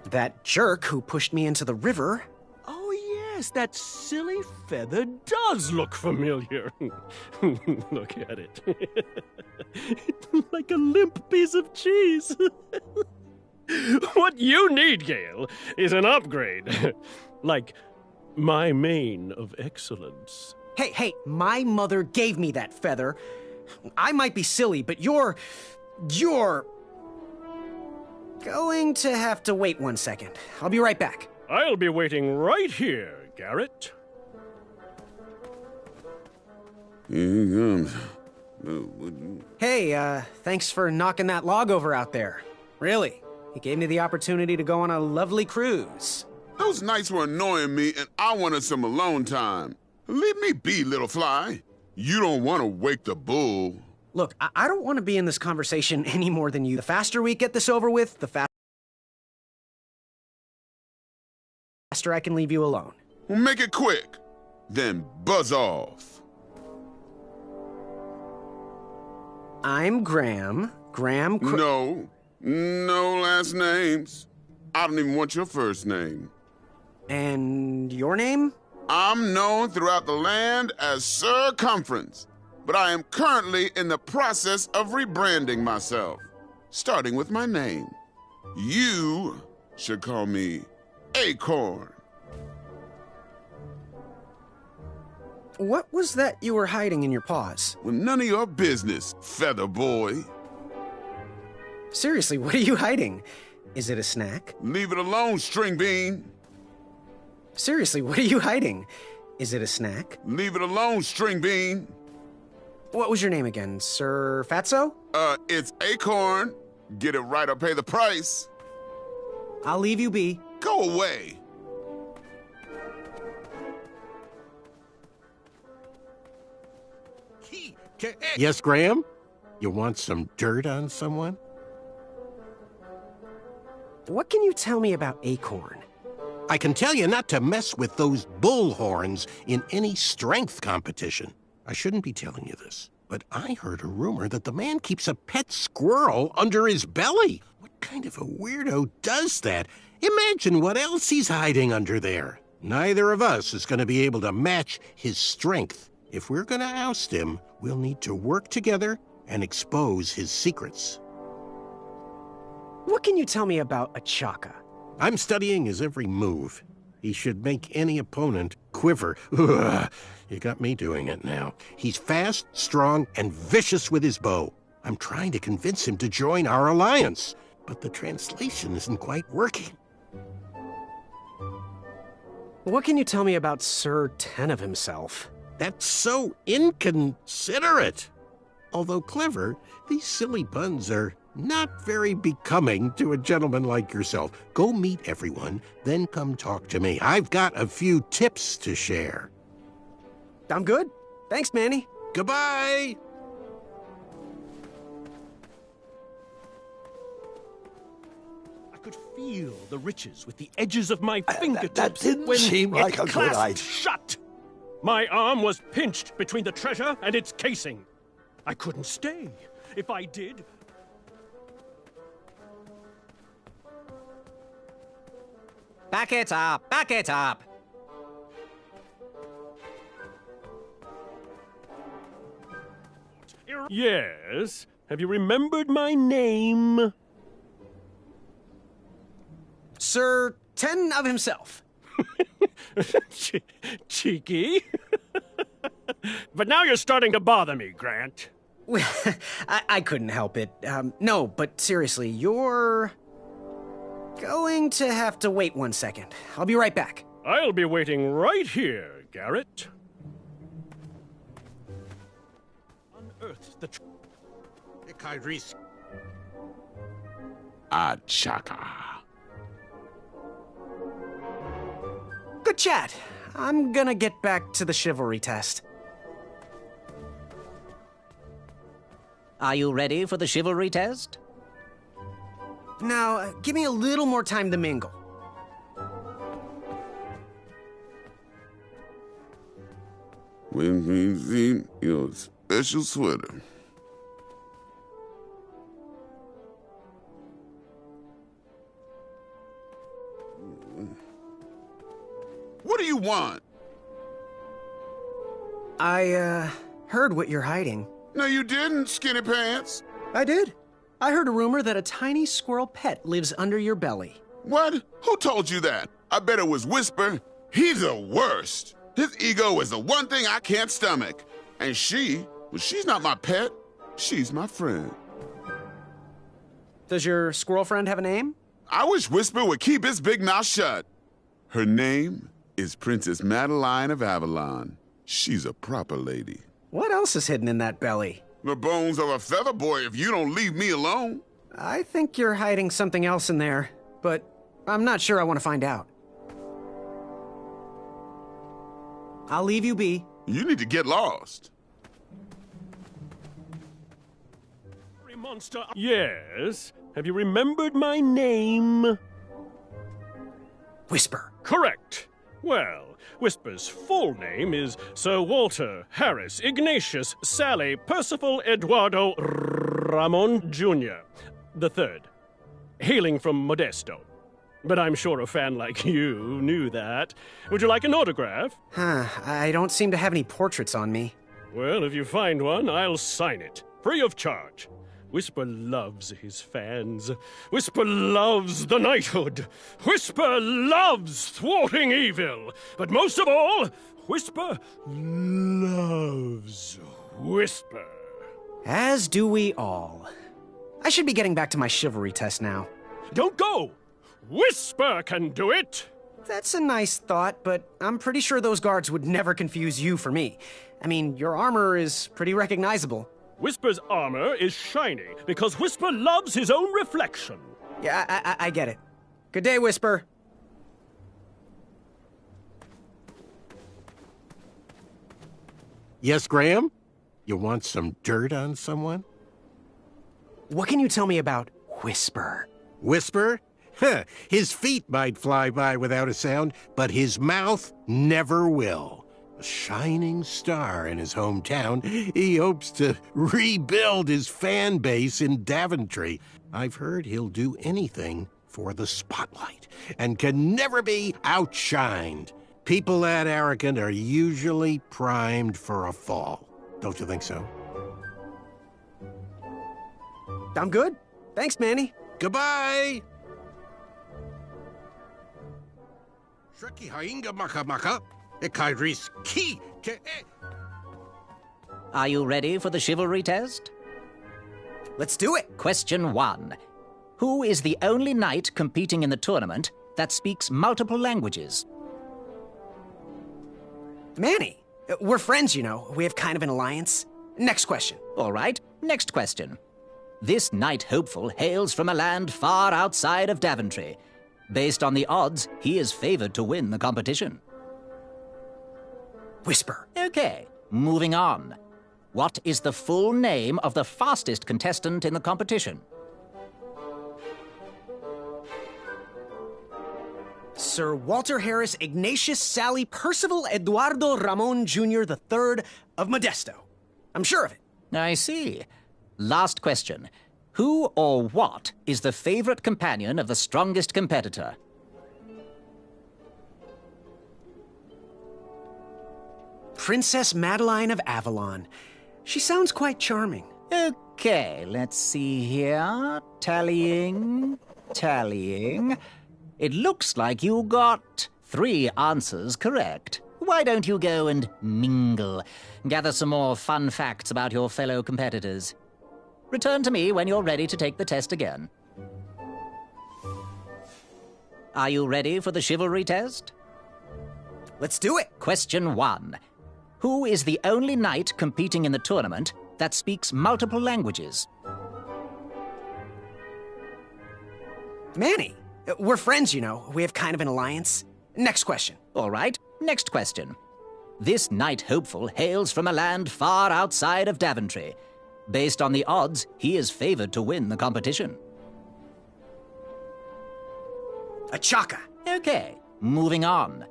that jerk who pushed me into the river. Oh, yes, that silly feather does look familiar. Look at it. Like a limp piece of cheese. What you need, Gale, is an upgrade. Like my mane of excellence. Hey, my mother gave me that feather. I might be silly, but you're going to have to wait 1 second. I'll be right back. I'll be waiting right here, Garrett. Hey, thanks for knocking that log over out there. Really, it gave me the opportunity to go on a lovely cruise. Those nights were annoying me, and I wanted some alone time. Leave me be, little fly. You don't want to wake the bull. Look, I don't want to be in this conversation any more than you. The faster we get this over with, the faster I can leave you alone. Well, make it quick. Then buzz off. I'm Graham. No last names. I don't even want your first name. And your name? I'm known throughout the land as Circumference, but I am currently in the process of rebranding myself, starting with my name. You should call me Acorn. What was that you were hiding in your paws? Well, none of your business, feather boy. Seriously, what are you hiding? Is it a snack? Leave it alone, string bean. Seriously, what are you hiding? Is it a snack? Leave it alone, string bean. What was your name again, Sir Fatso? It's Acorn. Get it right or pay the price. I'll leave you be. Go away. Yes, Graham? You want some dirt on someone? What can you tell me about Acorn? I can tell you not to mess with those bullhorns in any strength competition. I shouldn't be telling you this, but I heard a rumor that the man keeps a pet squirrel under his belly. What kind of a weirdo does that? Imagine what else he's hiding under there. Neither of us is going to be able to match his strength. If we're going to oust him, we'll need to work together and expose his secrets. What can you tell me about Achaka? I'm studying his every move. He should make any opponent quiver. Ugh, you got me doing it now. He's fast, strong, and vicious with his bow. I'm trying to convince him to join our alliance, but the translation isn't quite working. What can you tell me about Sir Ten of himself? That's so inconsiderate. Although clever, these silly puns are Not very becoming to a gentleman like yourself. Go meet everyone, then come talk to me. I've got a few tips to share. I'm good. Thanks, Manny. Goodbye! I could feel the riches with the edges of my fingertips that didn't when seem like it a good clasped idea. shut. My arm was pinched between the treasure and its casing. I couldn't stay. If I did... Back it up! Back it up! Yes? Have you remembered my name? Sir 10 of himself. Cheeky. But now you're starting to bother me, Grant. I couldn't help it. No, but seriously, you're going to have to wait 1 second. I'll be right back. I'll be waiting right here, Garrett. Unearthed the Achaka. Good chat. I'm gonna get back to the chivalry test. Are you ready for the chivalry test? Now, give me a little more time to mingle. When we see your special sweater. What do you want? I, heard what you're hiding. No, you didn't, Skinny Pants. I did. I heard a rumor that a tiny squirrel pet lives under your belly. What? Who told you that? I bet it was Whisper. He's the worst. His ego is the one thing I can't stomach. And she's not my pet. She's my friend. Does your squirrel friend have a name? I wish Whisper would keep his big mouth shut. Her name is Princess Madeline of Avalon. She's a proper lady. What else is hidden in that belly? The bones of a feather boy if you don't leave me alone. I think you're hiding something else in there, but I'm not sure I want to find out. I'll leave you be. You need to get lost. Monster. Yes? Have you remembered my name? Whisper. Correct. Well, Whisper's full name is Sir Walter Harris Ignatius Sally Percival Eduardo Ramon Jr. the Third, hailing from Modesto. But I'm sure a fan like you knew that. Would you like an autograph? I don't seem to have any portraits on me. Well, if you find one, I'll sign it, free of charge. Whisper loves his fans. Whisper loves the knighthood. Whisper loves thwarting evil. But most of all, Whisper loves Whisper. As do we all. I should be getting back to my chivalry test now. Don't go! Whisper can do it! That's a nice thought, but I'm pretty sure those guards would never confuse you for me. I mean, your armor is pretty recognizable. Whisper's armor is shiny because Whisper loves his own reflection. Yeah, I get it. Good day, Whisper. Yes, Graham? You want some dirt on someone? What can you tell me about Whisper? Whisper? Huh, his feet might fly by without a sound, but his mouth never will. A shining star in his hometown, he hopes to rebuild his fan base in Daventry. I've heard he'll do anything for the spotlight and can never be outshined. People that arrogant are usually primed for a fall. Don't you think so? I'm good. Thanks, Manny. Goodbye! Shreki hainga maka maka. Are you ready for the chivalry test? Let's do it. Question 1. Who is the only knight competing in the tournament that speaks multiple languages? Manny. We're friends, you know. We have kind of an alliance. Next question. All right. Next question. This knight hopeful hails from a land far outside of Daventry. Based on the odds, he is favored to win the competition. Whisper. Okay, moving on. What is the full name of the fastest contestant in the competition? Sir Walter Harris Ignatius Sally Percival Eduardo Ramon Jr. III of Modesto. I'm sure of it. I see. Last question. Who or what is the favorite companion of the strongest competitor? Princess Madeline of Avalon. She sounds quite charming. Okay, let's see here. Tallying. It looks like you got 3 answers correct. Why don't you go and mingle? Gather some more fun facts about your fellow competitors. Return to me when you're ready to take the test again. Are you ready for the chivalry test? Let's do it. Question 1. Who is the only knight competing in the tournament that speaks multiple languages? Manny. We're friends, you know. We have kind of an alliance. Next question. All right, next question. This knight hopeful hails from a land far outside of Daventry. Based on the odds, he is favored to win the competition. Achaka. Okay, moving on.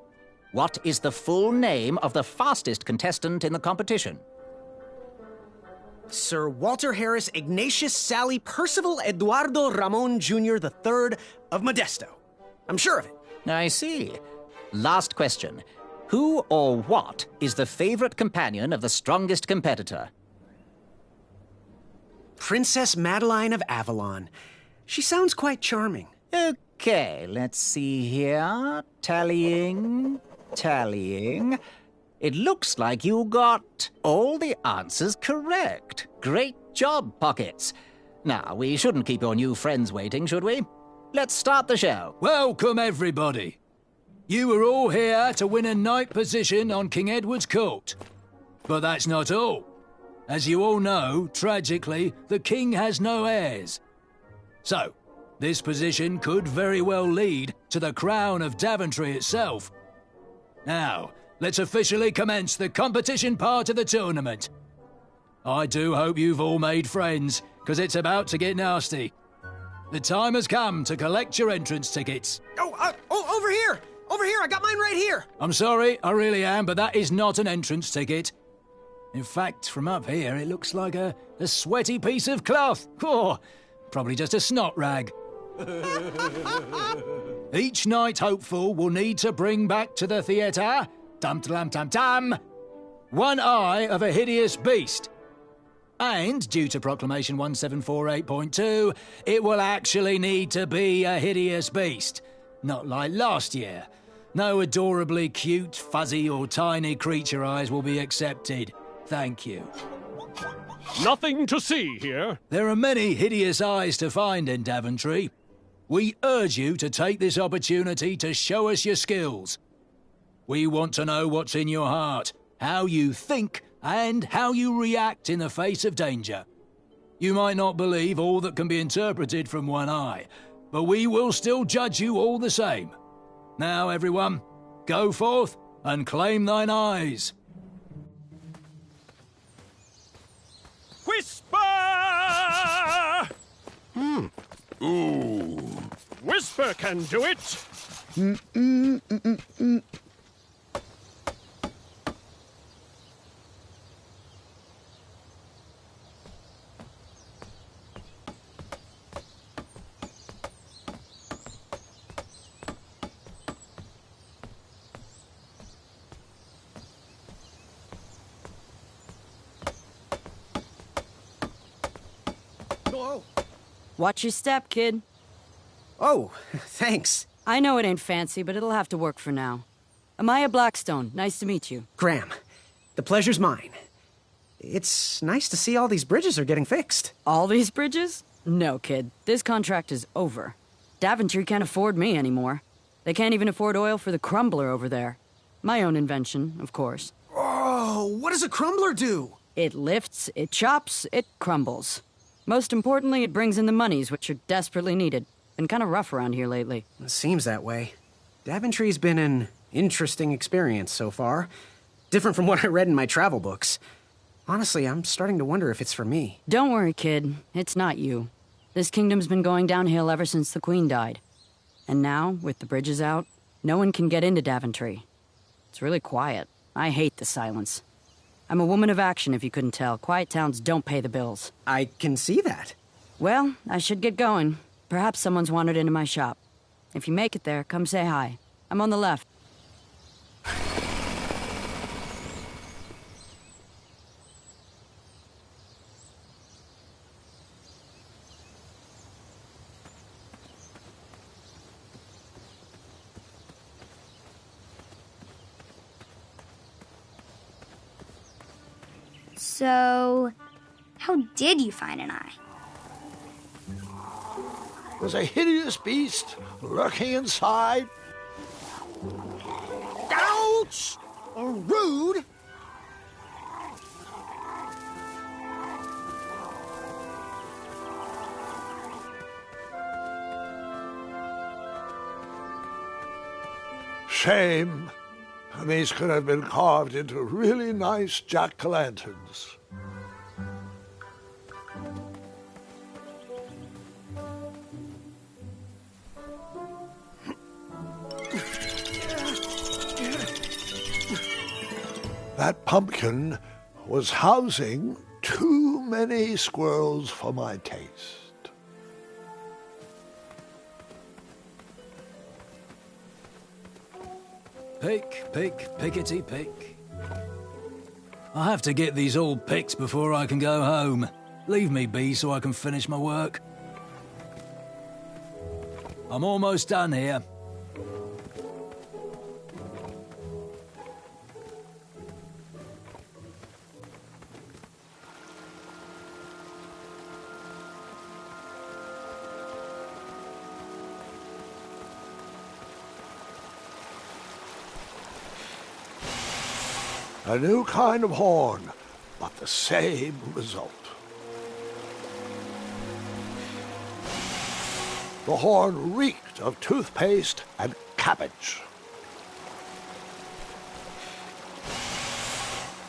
What is the full name of the fastest contestant in the competition? Sir Walter Harris Ignatius Sally Percival Eduardo Ramon Jr. III of Modesto. I'm sure of it. I see. Last question. Who or what is the favorite companion of the strongest competitor? Princess Madeline of Avalon. She sounds quite charming. Okay, let's see here. Tallying. It looks like you got all the answers correct. Great job, Pockets. Now, we shouldn't keep your new friends waiting, should we? Let's start the show. Welcome, everybody. You are all here to win a knight position on King Edward's court. But that's not all. As you all know, tragically, the king has no heirs. So, this position could very well lead to the crown of Daventry itself. Now, let's officially commence the competition part of the tournament. I do hope you've all made friends, because it's about to get nasty. The time has come to collect your entrance tickets. Over here! Over here! I got mine right here! I'm sorry, I really am, but that is not an entrance ticket. In fact, from up here, it looks like a sweaty piece of cloth. Oh, probably just a snot rag. Each knight hopeful will need to bring back to the theatre, dum-dum-dum-dum, one eye of a hideous beast. And, due to Proclamation 1748.2, it will actually need to be a hideous beast. Not like last year. No adorably cute, fuzzy or tiny creature eyes will be accepted. Thank you. Nothing to see here. There are many hideous eyes to find in Daventry. We urge you to take this opportunity to show us your skills. We want to know what's in your heart, how you think, and how you react in the face of danger. You might not believe all that can be interpreted from one eye, but we will still judge you all the same. Now, everyone, go forth and claim thine eyes. Whisper! Ooh. Whisper can do it. Watch your step, kid. Oh, thanks. I know it ain't fancy, but it'll have to work for now. Amaya Blackstone, nice to meet you. Graham, the pleasure's mine. It's nice to see all these bridges are getting fixed. All these bridges? No, kid. This contract is over. Daventry can't afford me anymore. They can't even afford oil for the crumbler over there. My own invention, of course. Oh, what does a crumbler do? It lifts, it chops, it crumbles. Most importantly, it brings in the monies, which are desperately needed. Been kind of rough around here lately. It seems that way. Daventry's been an interesting experience so far. Different from what I read in my travel books. Honestly, I'm starting to wonder if it's for me. Don't worry, kid. It's not you. This kingdom's been going downhill ever since the Queen died. And now, with the bridges out, no one can get into Daventry. It's really quiet. I hate the silence. I'm a woman of action, if you couldn't tell. Quiet towns don't pay the bills. I can see that. Well, I should get going. Perhaps someone's wandered into my shop. If you make it there, come say hi. I'm on the left. So, how did you find an eye? Was a hideous beast lurking inside. Ouch! Rude! Shame. These could have been carved into really nice jack-o'-lanterns. That pumpkin was housing too many squirrels for my taste. Pick, pick, pickety pick. I have to get these all picked before I can go home. Leave me be so I can finish my work. I'm almost done here. A new kind of horn, but the same result. The horn reeked of toothpaste and cabbage.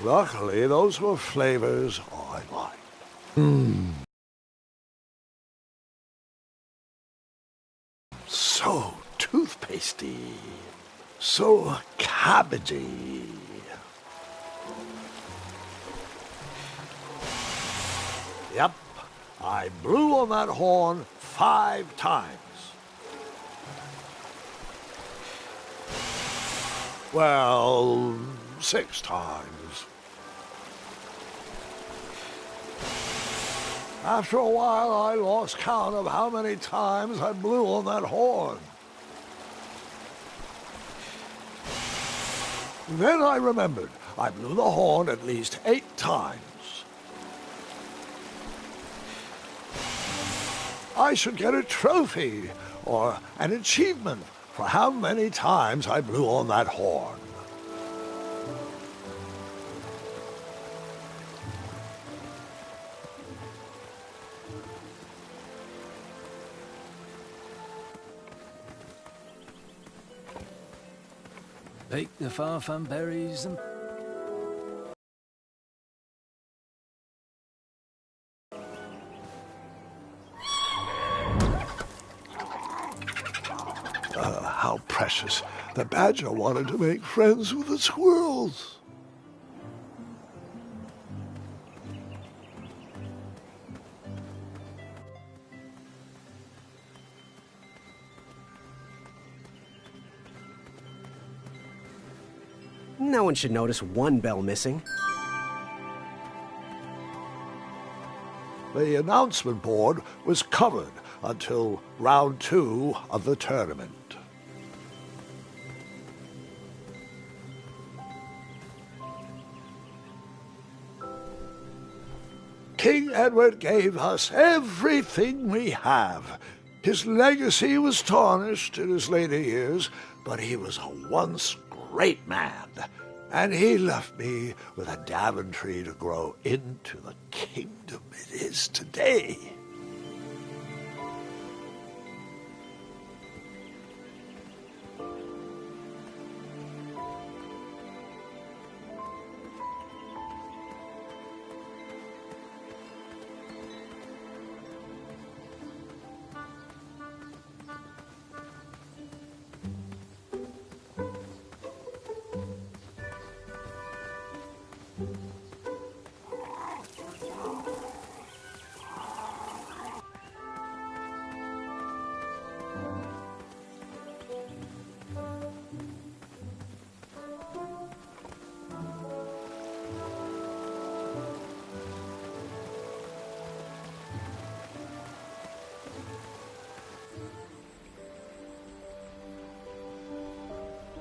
Luckily, those were flavors I liked. So toothpastey, so cabbagey. Yep, I blew on that horn 5 times. Well, 6 times. After a while, I lost count of how many times I blew on that horn. Then I remembered I blew the horn at least 8 times. I should get a trophy or an achievement for how many times I blew on that horn. Pick the farfan berries and... How precious. The badger wanted to make friends with the squirrels. No one should notice one bell missing. The announcement board was covered until round 2 of the tournament. King Edward gave us everything we have. His legacy was tarnished in his later years, but he was a once great man. And he left me with a Daventry to grow into the kingdom it is today.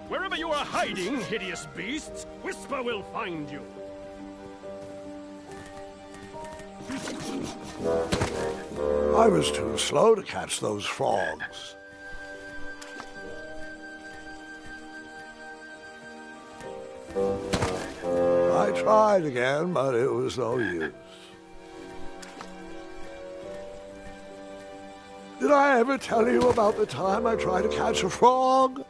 Wherever you are hiding, hideous beasts, Whisper will find you. I was too slow to catch those frogs. I tried again, but it was no use. Did I ever tell you about the time I tried to catch a frog?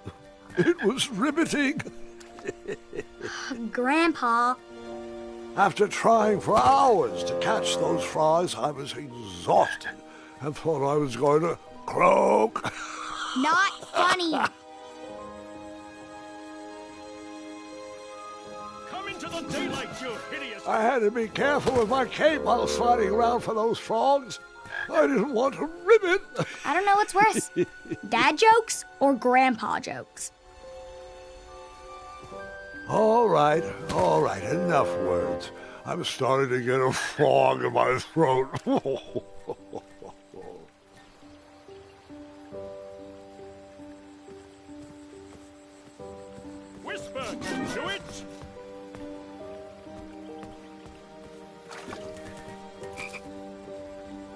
It was riveting. Grandpa. After trying for hours to catch those frogs, I was exhausted and thought I was going to croak. Not funny. Come into the daylight, you hideous... I had to be careful with my cape while sliding around for those frogs. I didn't want to rip it. I don't know what's worse, dad jokes or grandpa jokes. All right, enough words. I'm starting to get a frog in my throat. Whisper, do it!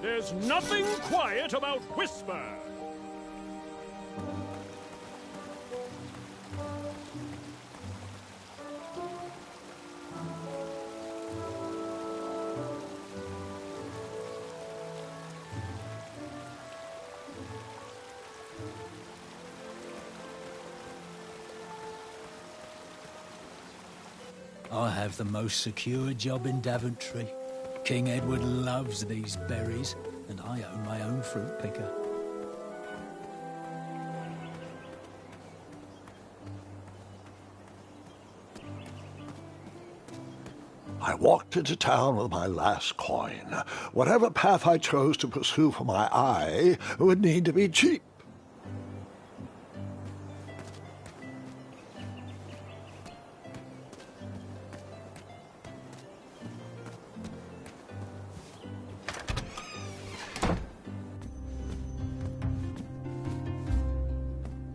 There's nothing quiet about Whisper. I have the most secure job in Daventry. King Edward loves these berries, and I own my own fruit picker. I walked into town with my last coin. Whatever path I chose to pursue for my eye would need to be cheap.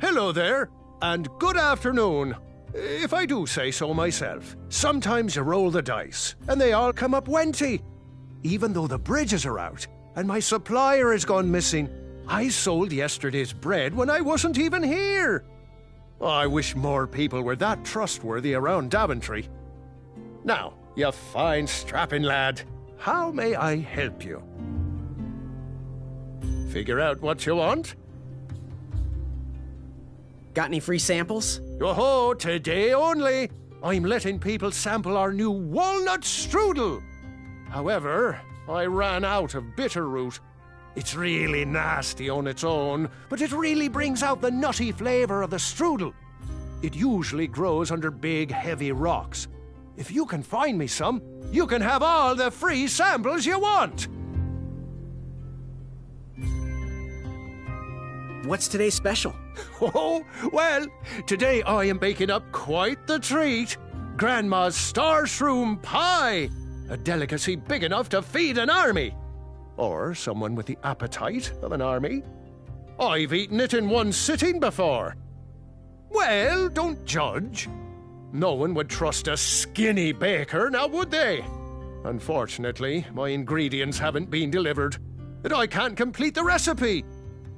Hello there, and good afternoon. If I do say so myself, sometimes you roll the dice, and they all come up wenty. Even though the bridges are out, and my supplier has gone missing, I sold yesterday's bread when I wasn't even here. I wish more people were that trustworthy around Daventry. Now, you fine strapping lad, how may I help you? Figure out what you want? Got any free samples? Oh, today only. I'm letting people sample our new walnut strudel. However, I ran out of bitterroot. It's really nasty on its own, but it really brings out the nutty flavor of the strudel. It usually grows under big, heavy rocks. If you can find me some, you can have all the free samples you want. What's today's special? Oh, well, today I am baking up quite the treat. Grandma's star shroom pie, a delicacy big enough to feed an army. Or someone with the appetite of an army. I've eaten it in one sitting before. Well, don't judge. No one would trust a skinny baker, now would they? Unfortunately, my ingredients haven't been delivered, and I can't complete the recipe.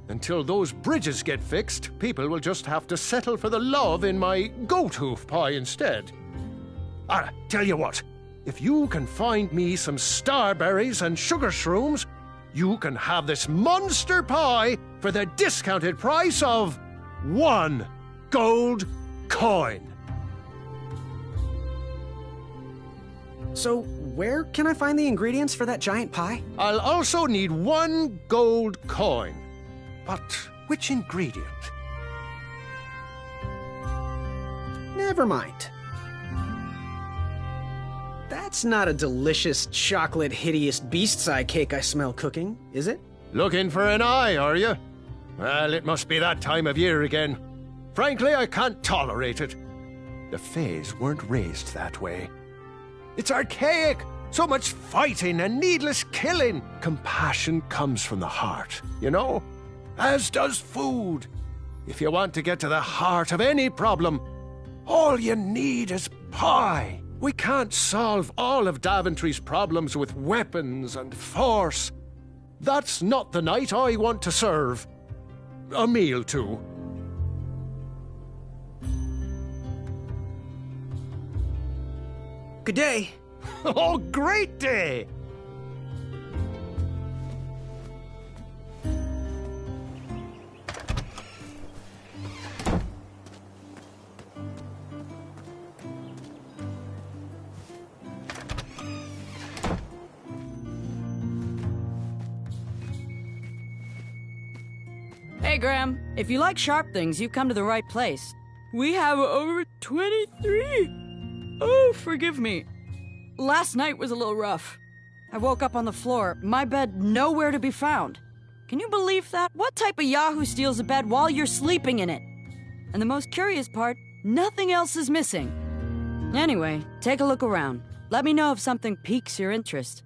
Until those bridges get fixed, people will just have to settle for the love in my goat hoof pie instead. Tell you what, if you can find me some starberries and sugar shrooms, you can have this monster pie for the discounted price of 1 gold coin. So, where can I find the ingredients for that giant pie? I'll also need 1 gold coin. But which ingredient? Never mind. That's not a delicious, chocolate, hideous beast's eye cake I smell cooking, is it? Looking for an eye, are you? Well, it must be that time of year again. Frankly, I can't tolerate it. The Fays weren't raised that way. It's archaic! So much fighting and needless killing! Compassion comes from the heart, you know? As does food. If you want to get to the heart of any problem, all you need is pie. We can't solve all of Daventry's problems with weapons and force. That's not the knight I want to serve a meal to. Good day. Oh, great day! Hey, Graham. If you like sharp things, you've come to the right place. We have over 23. Oh, forgive me. Last night was a little rough. I woke up on the floor, my bed nowhere to be found. Can you believe that? What type of yahoo steals a bed while you're sleeping in it? And the most curious part, nothing else is missing. Anyway, take a look around. Let me know if something piques your interest.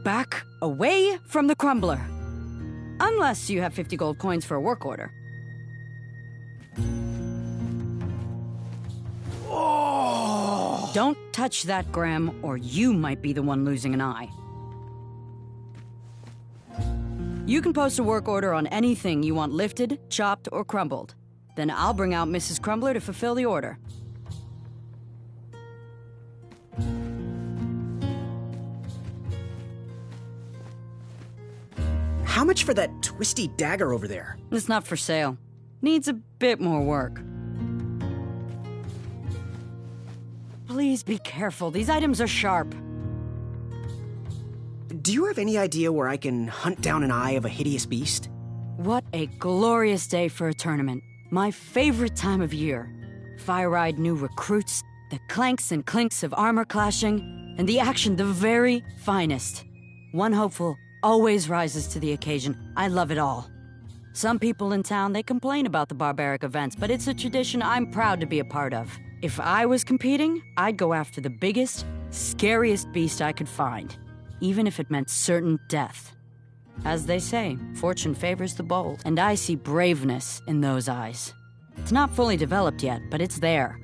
Back away from the crumbler. Unless you have 50 gold coins for a work order. Oh! Don't touch that, Graham, or you might be the one losing an eye. You can post a work order on anything you want lifted, chopped, or crumbled. Then I'll bring out Mrs. Crumbler to fulfill the order. How much for that twisty dagger over there? It's not for sale. Needs a bit more work. Please be careful. These items are sharp. Do you have any idea where I can hunt down an eye of a hideous beast? What a glorious day for a tournament. My favorite time of year. Fire-eyed new recruits, the clanks and clinks of armor clashing, and the action the very finest. One hopeful always rises to the occasion. I love it all. Some people in town, they complain about the barbaric events, but it's a tradition I'm proud to be a part of. If I was competing, I'd go after the biggest, scariest beast I could find, even if it meant certain death. As they say, fortune favors the bold, and I see braveness in those eyes. It's not fully developed yet, but it's there.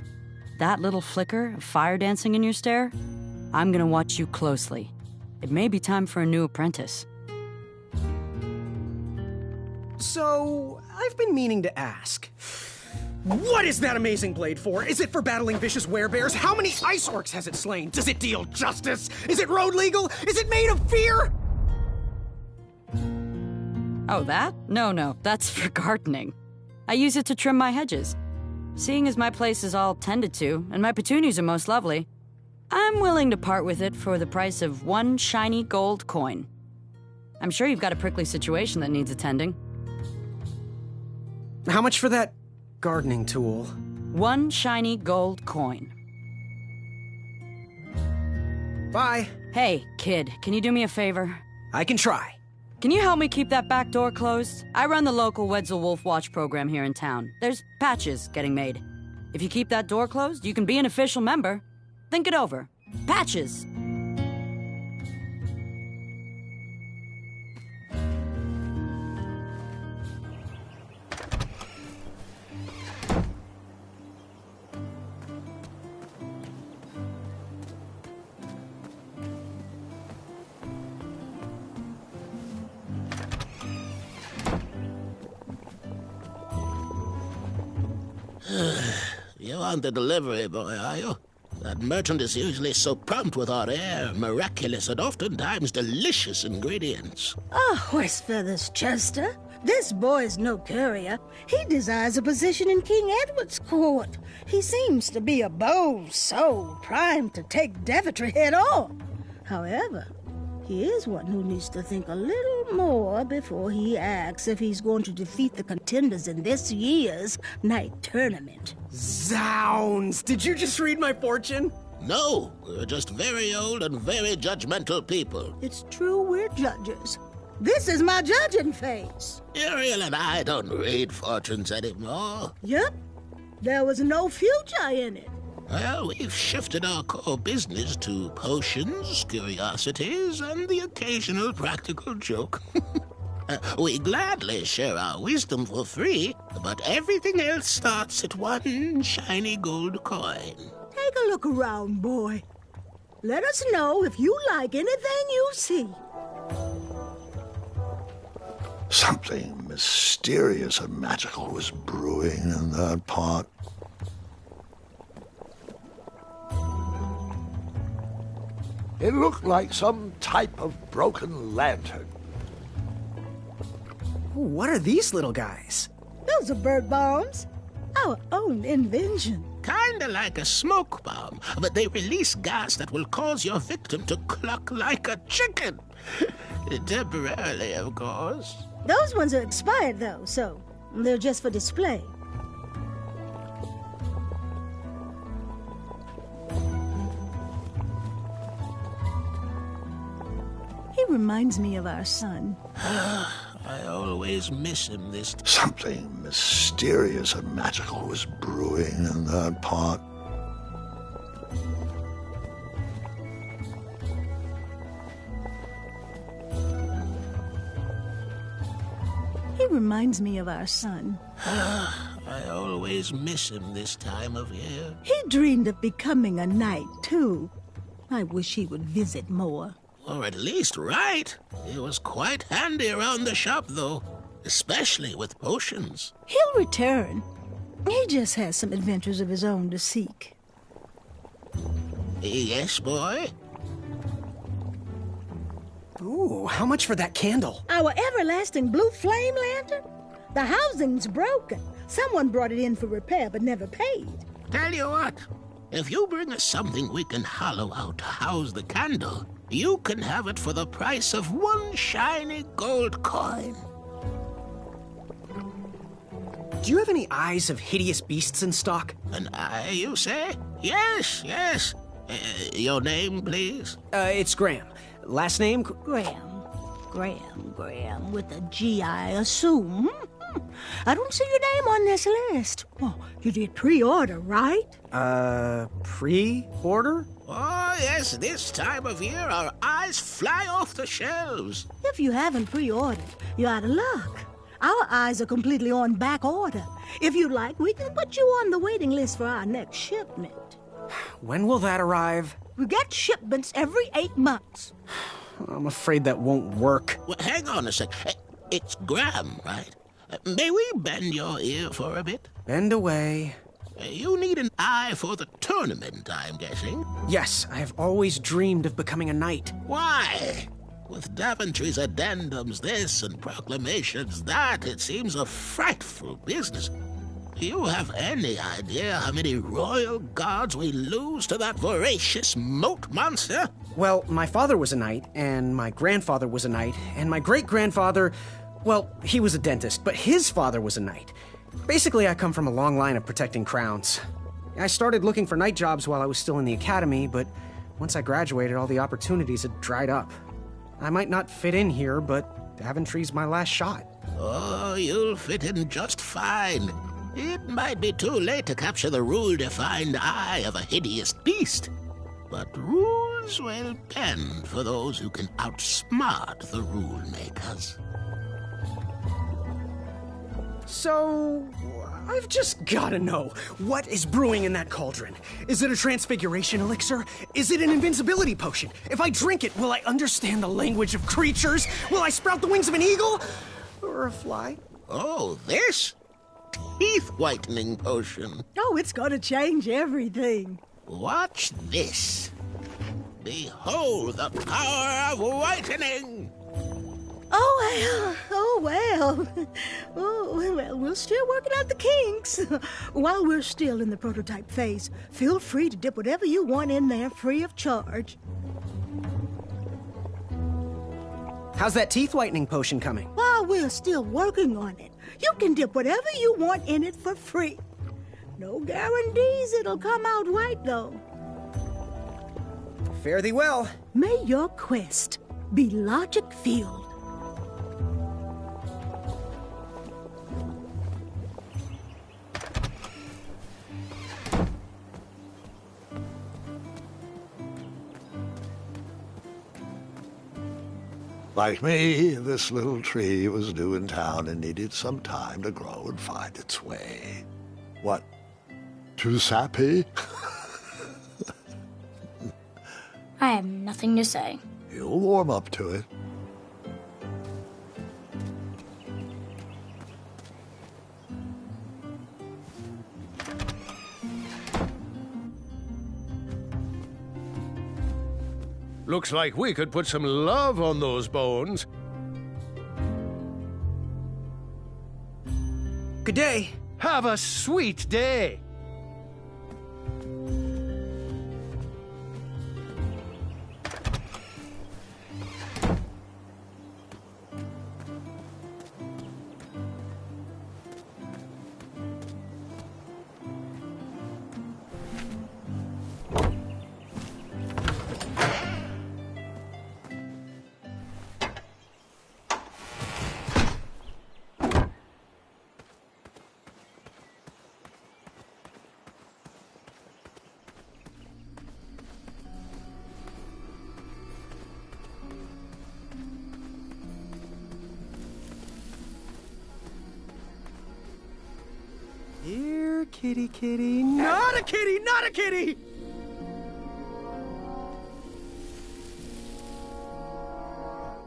That little flicker of fire dancing in your stare? I'm gonna watch you closely. It may be time for a new apprentice. So, I've been meaning to ask. What is that amazing blade for? Is it for battling vicious werebears? How many ice orcs has it slain? Does it deal justice? Is it road legal? Is it made of fear? Oh, that? No, that's for gardening. I use it to trim my hedges. Seeing as my place is all tended to, and my petunias are most lovely, I'm willing to part with it for the price of 1 shiny gold coin. I'm sure you've got a prickly situation that needs attending. How much for that gardening tool? 1 shiny gold coin. Bye. Hey, kid, can you do me a favor? I can try. Can you help me keep that back door closed? I run the local Wetzel Wolf Watch program here in town. There's patches getting made. If you keep that door closed, you can be an official member. Think it over. Patches! You want the delivery boy, are you? That merchant is usually so prompt with our rare, miraculous, and oftentimes delicious ingredients. Ah, horse feathers, Chester. This boy's no courier. He desires a position in King Edward's court. He seems to be a bold soul, primed to take Daventry head on. However, he is one who needs to think a little more before he acts if he's going to defeat the contenders in this year's night tournament. Zounds! Did you just read my fortune? No, we're just very old and very judgmental people. It's true we're judges. This is my judging face. Ariel and I don't read fortunes anymore. Yep. There was no future in it. Well, we've shifted our core business to potions, curiosities, and the occasional practical joke. We gladly share our wisdom for free, but everything else starts at one shiny gold coin. Take a look around, boy. Let us know if you like anything you see. Something mysterious and magical was brewing in that pot. It looked like some type of broken lantern. Ooh, what are these little guys? Those are bird bombs. Our own invention. Kinda like a smoke bomb, but they release gas that will cause your victim to cluck like a chicken. Temporarily, of course. Those ones are expired, though, so they're just for display. He reminds me of our son. I always miss him this. Something mysterious and magical was brewing in that pot. He reminds me of our son. I always miss him this time of year. He dreamed of becoming a knight, too. I wish he would visit more. Or at least write. He was quite handy around the shop, though, especially with potions. He'll return. He just has some adventures of his own to seek. Yes, boy? Ooh, how much for that candle? Our everlasting blue flame lantern? The housing's broken. Someone brought it in for repair but never paid. Tell you what, if you bring us something we can hollow out to house the candle, you can have it for the price of one shiny gold coin. Do you have any eyes of hideous beasts in stock? An eye, you say? Yes, yes. Your name, please? It's Graham. Last name? Graham, with a G, I assume. I don't see your name on this list. Oh, you did pre-order, right? Pre-order? Oh, yes, this time of year our eyes fly off the shelves. If you haven't pre-ordered, you're out of luck. Our eyes are completely on back order. If you'd like, we can put you on the waiting list for our next shipment. When will that arrive? We get shipments every 8 months. I'm afraid that won't work. Well, hang on a sec. It's Graham, right? May we bend your ear for a bit? Bend away. You need an eye for the tournament, I'm guessing. Yes, I have always dreamed of becoming a knight. Why? With Daventry's addendums this and proclamations that, it seems a frightful business. Do you have any idea how many royal guards we lose to that voracious moat monster? Well, my father was a knight, and my grandfather was a knight, and my great-grandfather, well, he was a dentist, but his father was a knight. Basically, I come from a long line of protecting crowns. I started looking for knight jobs while I was still in the academy, but once I graduated, all the opportunities had dried up. I might not fit in here, but Daventry's my last shot. Oh, you'll fit in just fine. It might be too late to capture the rule-defined eye of a hideous beast, but rules will bend for those who can outsmart the rule-makers. So, I've just gotta know, what is brewing in that cauldron? Is it a transfiguration elixir? Is it an invincibility potion? If I drink it, will I understand the language of creatures? Will I sprout the wings of an eagle? Or a fly? Oh, this? teeth-whitening potion. Oh, it's gonna change everything. Watch this. Behold the power of whitening! Oh well. Oh, well, we're still working out the kinks. While we're still in the prototype phase, feel free to dip whatever you want in there free of charge. How's that teeth whitening potion coming? While we're still working on it, you can dip whatever you want in it for free. No guarantees it'll come out right, though. Fare thee well. May your quest be logic-filled. Like me, this little tree was new in town and needed some time to grow and find its way. What? Too sappy? I have nothing to say. You'll warm up to it. Looks like we could put some love on those bones. Good day. Have a sweet day. Here, kitty, kitty. Not a kitty, not a kitty!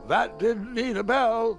That didn't need a bell.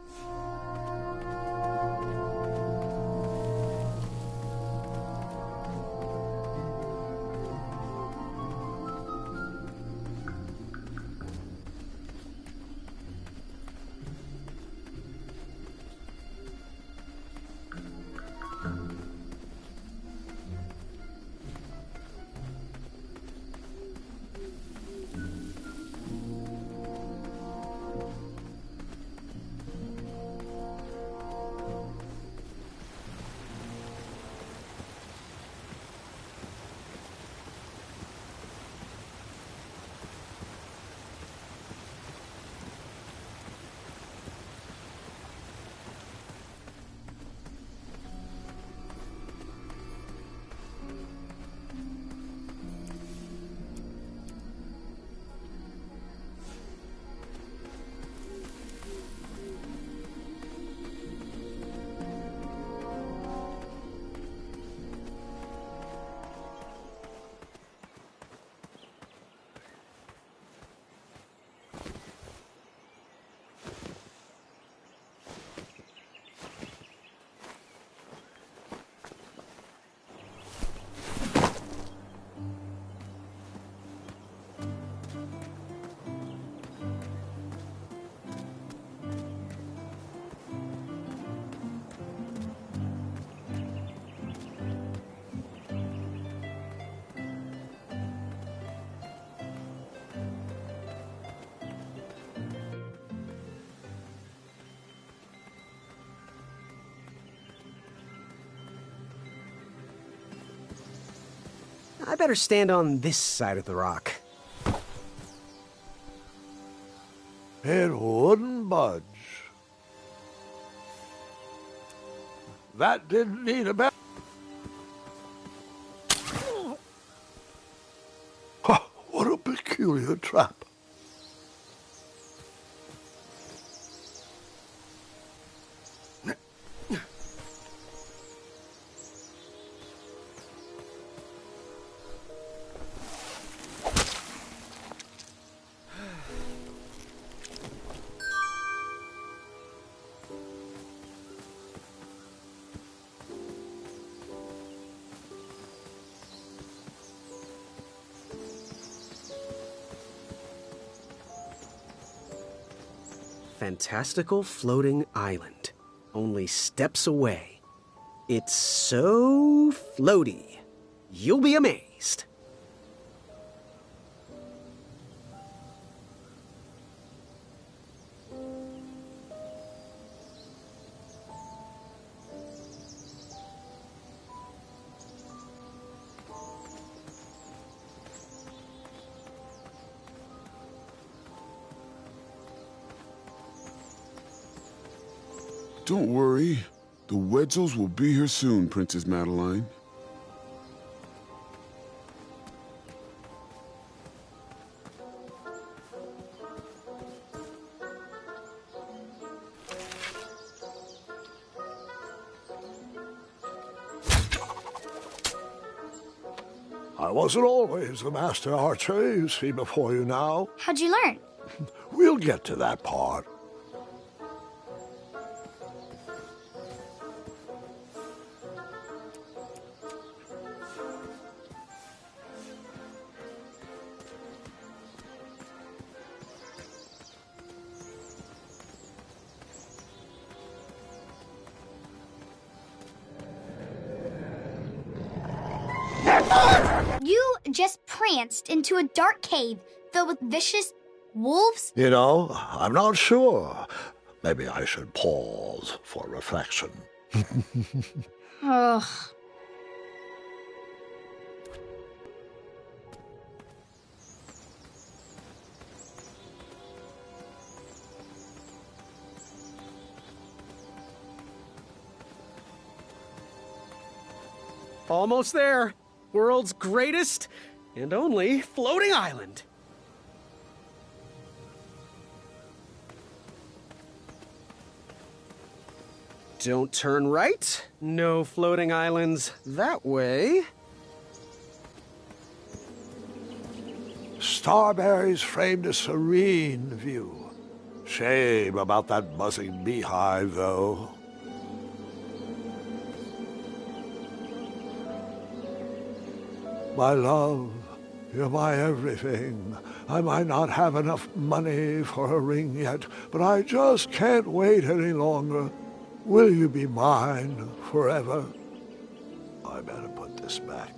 I better stand on this side of the rock. It wouldn't budge. That didn't need a bell. What a peculiar trap. fantastical floating island, only steps away. It's so floaty, you'll be amazed. Don't worry. The Wedsels will be here soon, Princess Madeline. I wasn't always the master archer you see before you now. How'd you learn? We'll get to that part. You just pranced into a dark cave filled with vicious wolves? You know, I'm not sure. Maybe I should pause for reflection. Ugh. Almost there. World's greatest and only floating island. Don't turn right. No floating islands that way. Starberries framed a serene view. Shame about that buzzing beehive, though. My love, you're my everything. I might not have enough money for a ring yet, but I just can't wait any longer. Will you be mine forever? I better put this back.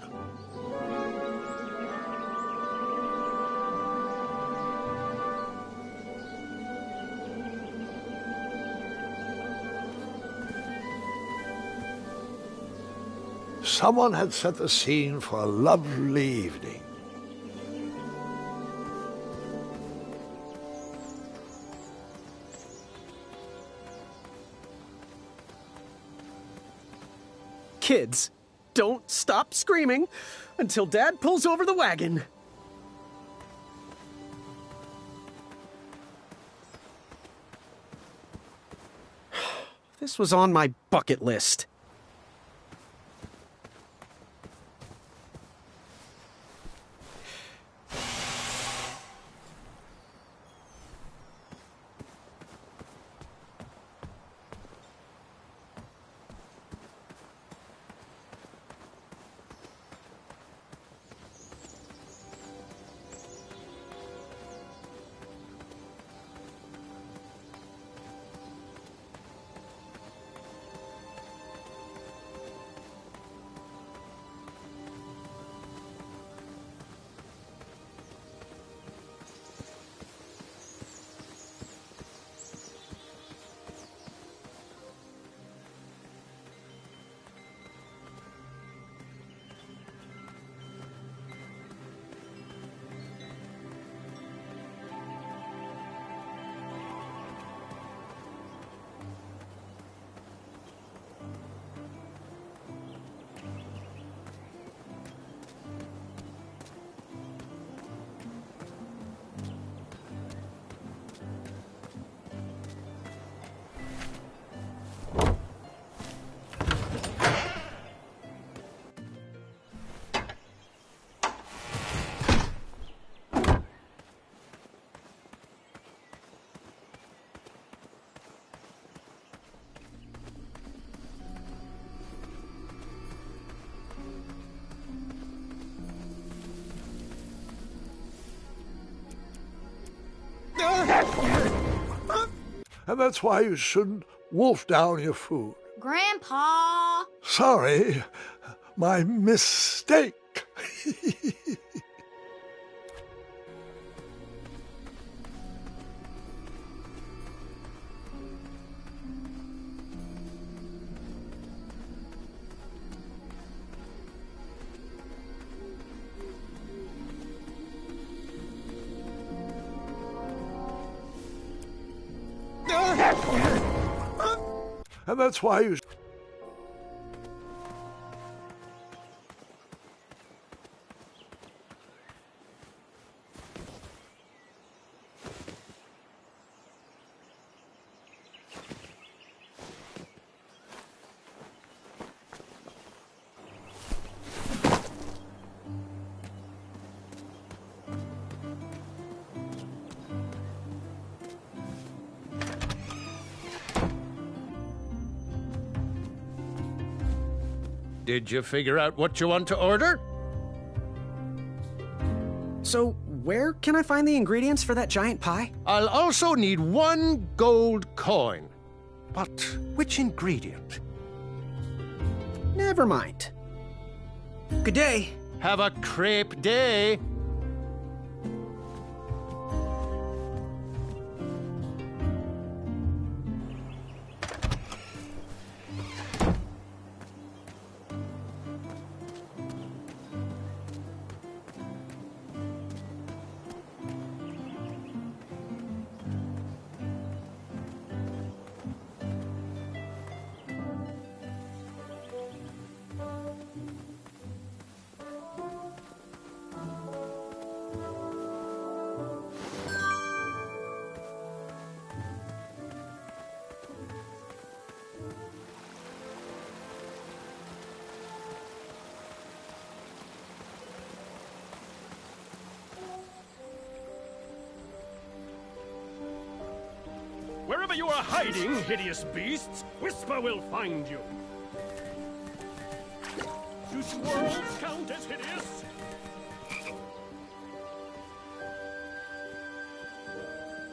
Someone had set the scene for a lovely evening. Kids, don't stop screaming until Dad pulls over the wagon. This was on my bucket list. and that's why you shouldn't wolf down your food. Grandpa! Sorry, my mistake. And that's why you... Did you figure out what you want to order? So, where can I find the ingredients for that giant pie? I'll also need 1 gold coin. But which ingredient? Never mind. Good day. Have a crepe day. Wherever you are hiding, hideous beasts, Whisper will find you. Do squirrels count as hideous?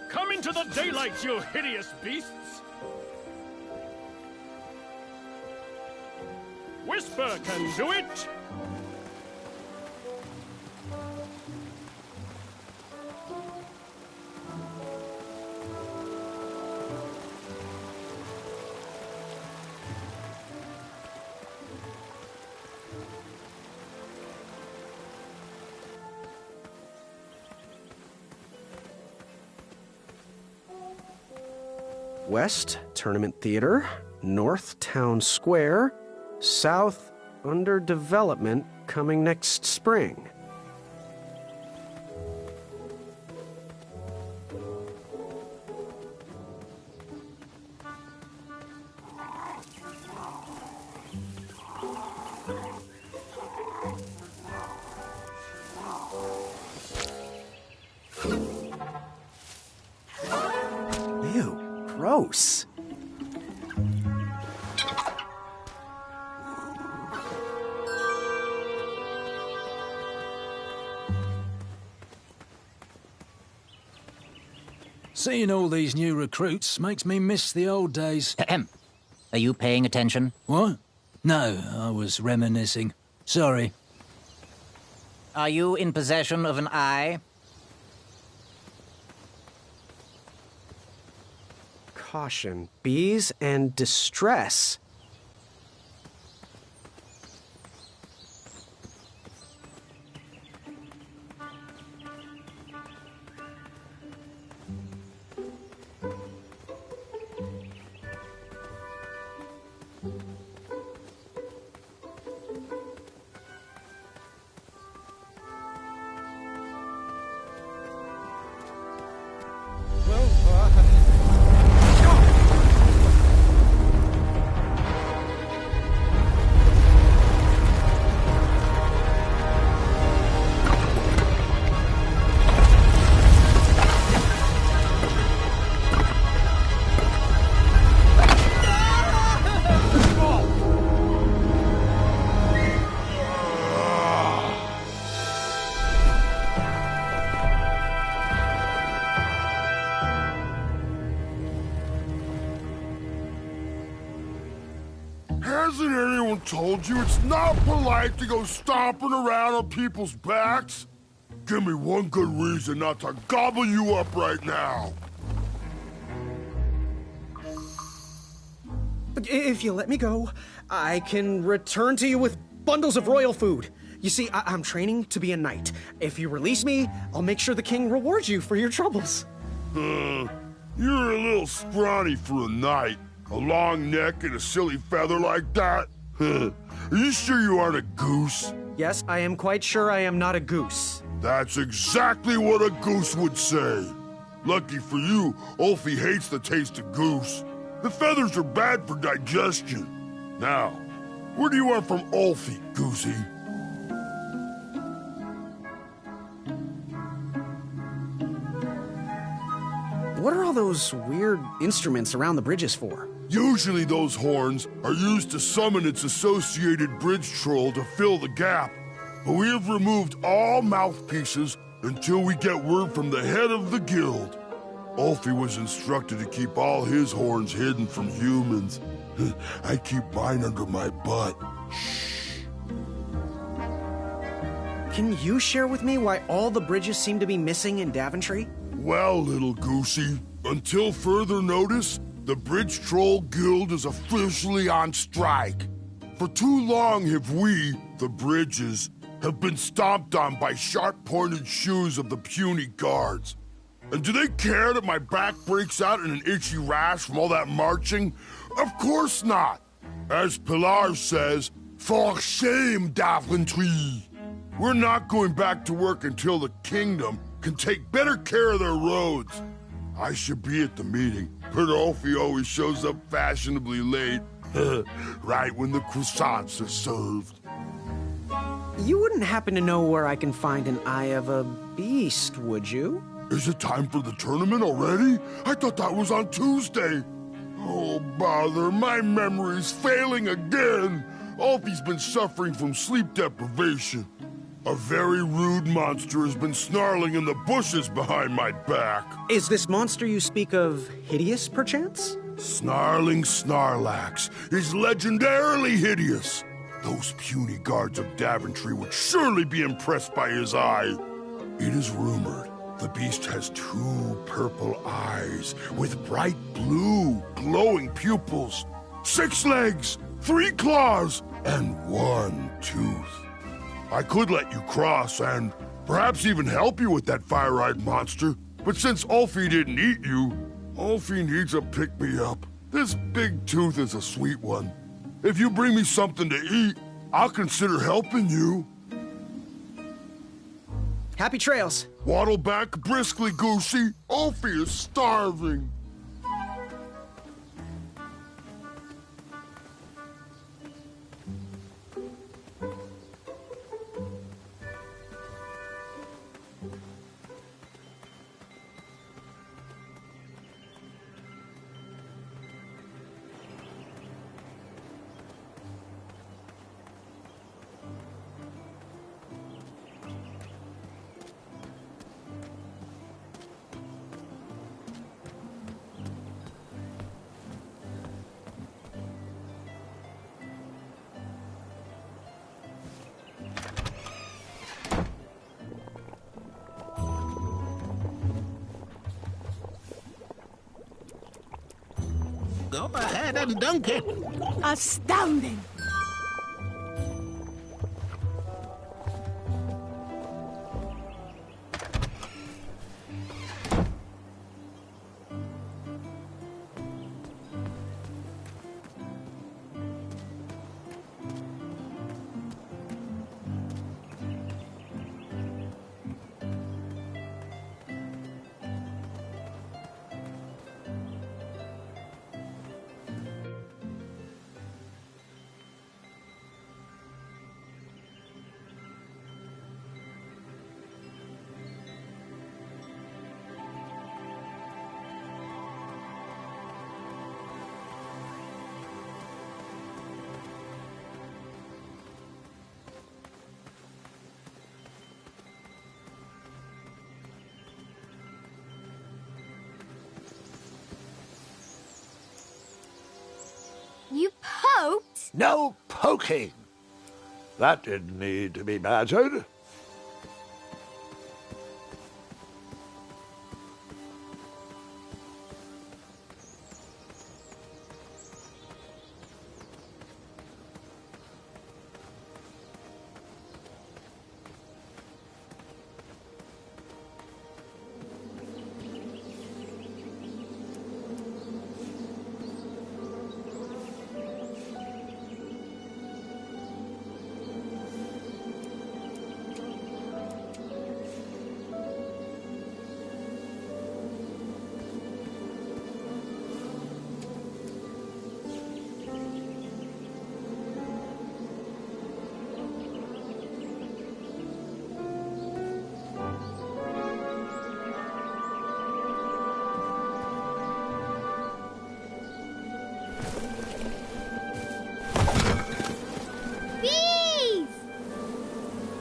Come into the daylight, you hideous beasts! Whisper can do it! West, Tournament Theater. North, Town Square. South, under development, coming next spring. Ew, gross. Seeing all these new recruits makes me miss the old days. Ahem. Are you paying attention? What? No, I was reminiscing. Sorry. Are you in possession of an eye? Caution. Bees and distress. told you it's not polite to go stomping around on people's backs? Give me one good reason not to gobble you up right now. If you let me go, I can return to you with bundles of royal food. You see, I'm training to be a knight. If you release me, I'll make sure the king rewards you for your troubles. You're a little scrawny for a knight. A long neck and a silly feather like that? Are you sure you aren't a goose? Yes, I am quite sure I am not a goose. That's exactly what a goose would say. Lucky for you, Ulfie hates the taste of goose. The feathers are bad for digestion. Now, where do you want from Ulfie, Goosey? What are all those weird instruments around the bridges for? Usually those horns are used to summon its associated bridge troll to fill the gap. But we have removed all mouthpieces until we get word from the head of the guild. Ulfie was instructed to keep all his horns hidden from humans. I keep mine under my butt. Shh. Can you share with me why all the bridges seem to be missing in Daventry? Well, little Goosey, until further notice, the Bridge Troll Guild is officially on strike. For too long have we, the bridges, have been stomped on by sharp-pointed shoes of the puny guards. And do they care that my back breaks out in an itchy rash from all that marching? Of course not! As Pilar says, for shame, Daventry! We're not going back to work until the kingdom can take better care of their roads. I should be at the meeting, but Ulfie always shows up fashionably late, right when the croissants are served. You wouldn't happen to know where I can find an Eye of a Beast, would you? Is it time for the tournament already? I thought that was on Tuesday. Oh, bother, my memory's failing again. Ulfie's been suffering from sleep deprivation. A very rude monster has been snarling in the bushes behind my back. Is this monster you speak of hideous, perchance? Snarling Snarlax is legendarily hideous. Those puny guards of Daventry would surely be impressed by his eye. It is rumored the beast has 2 purple eyes with bright blue, glowing pupils, 6 legs, 3 claws, and 1 tooth. I could let you cross and perhaps even help you with that fire-eyed monster, but since Ulfie didn't eat you, Ulfie needs a pick-me-up. This big tooth is a sweet one. If you bring me something to eat, I'll consider helping you. Happy trails. Waddle back briskly, Goosey. Ulfie is starving. Go ahead and dunk it. Astounding! You poked? No poking. That didn't need to be badgered.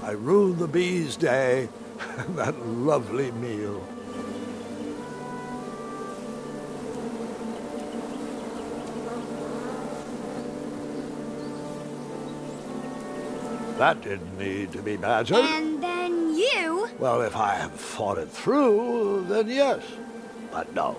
I ruined the bees' day. That lovely meal. That didn't need to be badgered. And then you... Well, if I have thought it through, then yes. But no.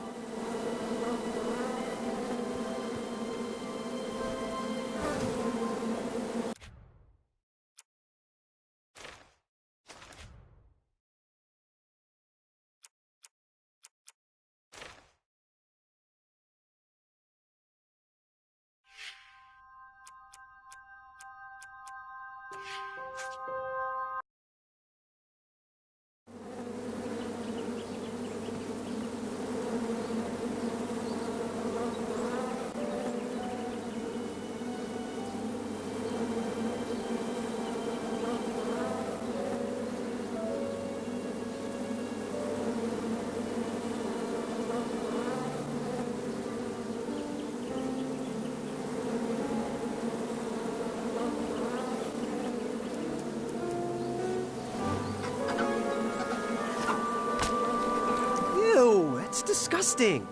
Ew, that's disgusting.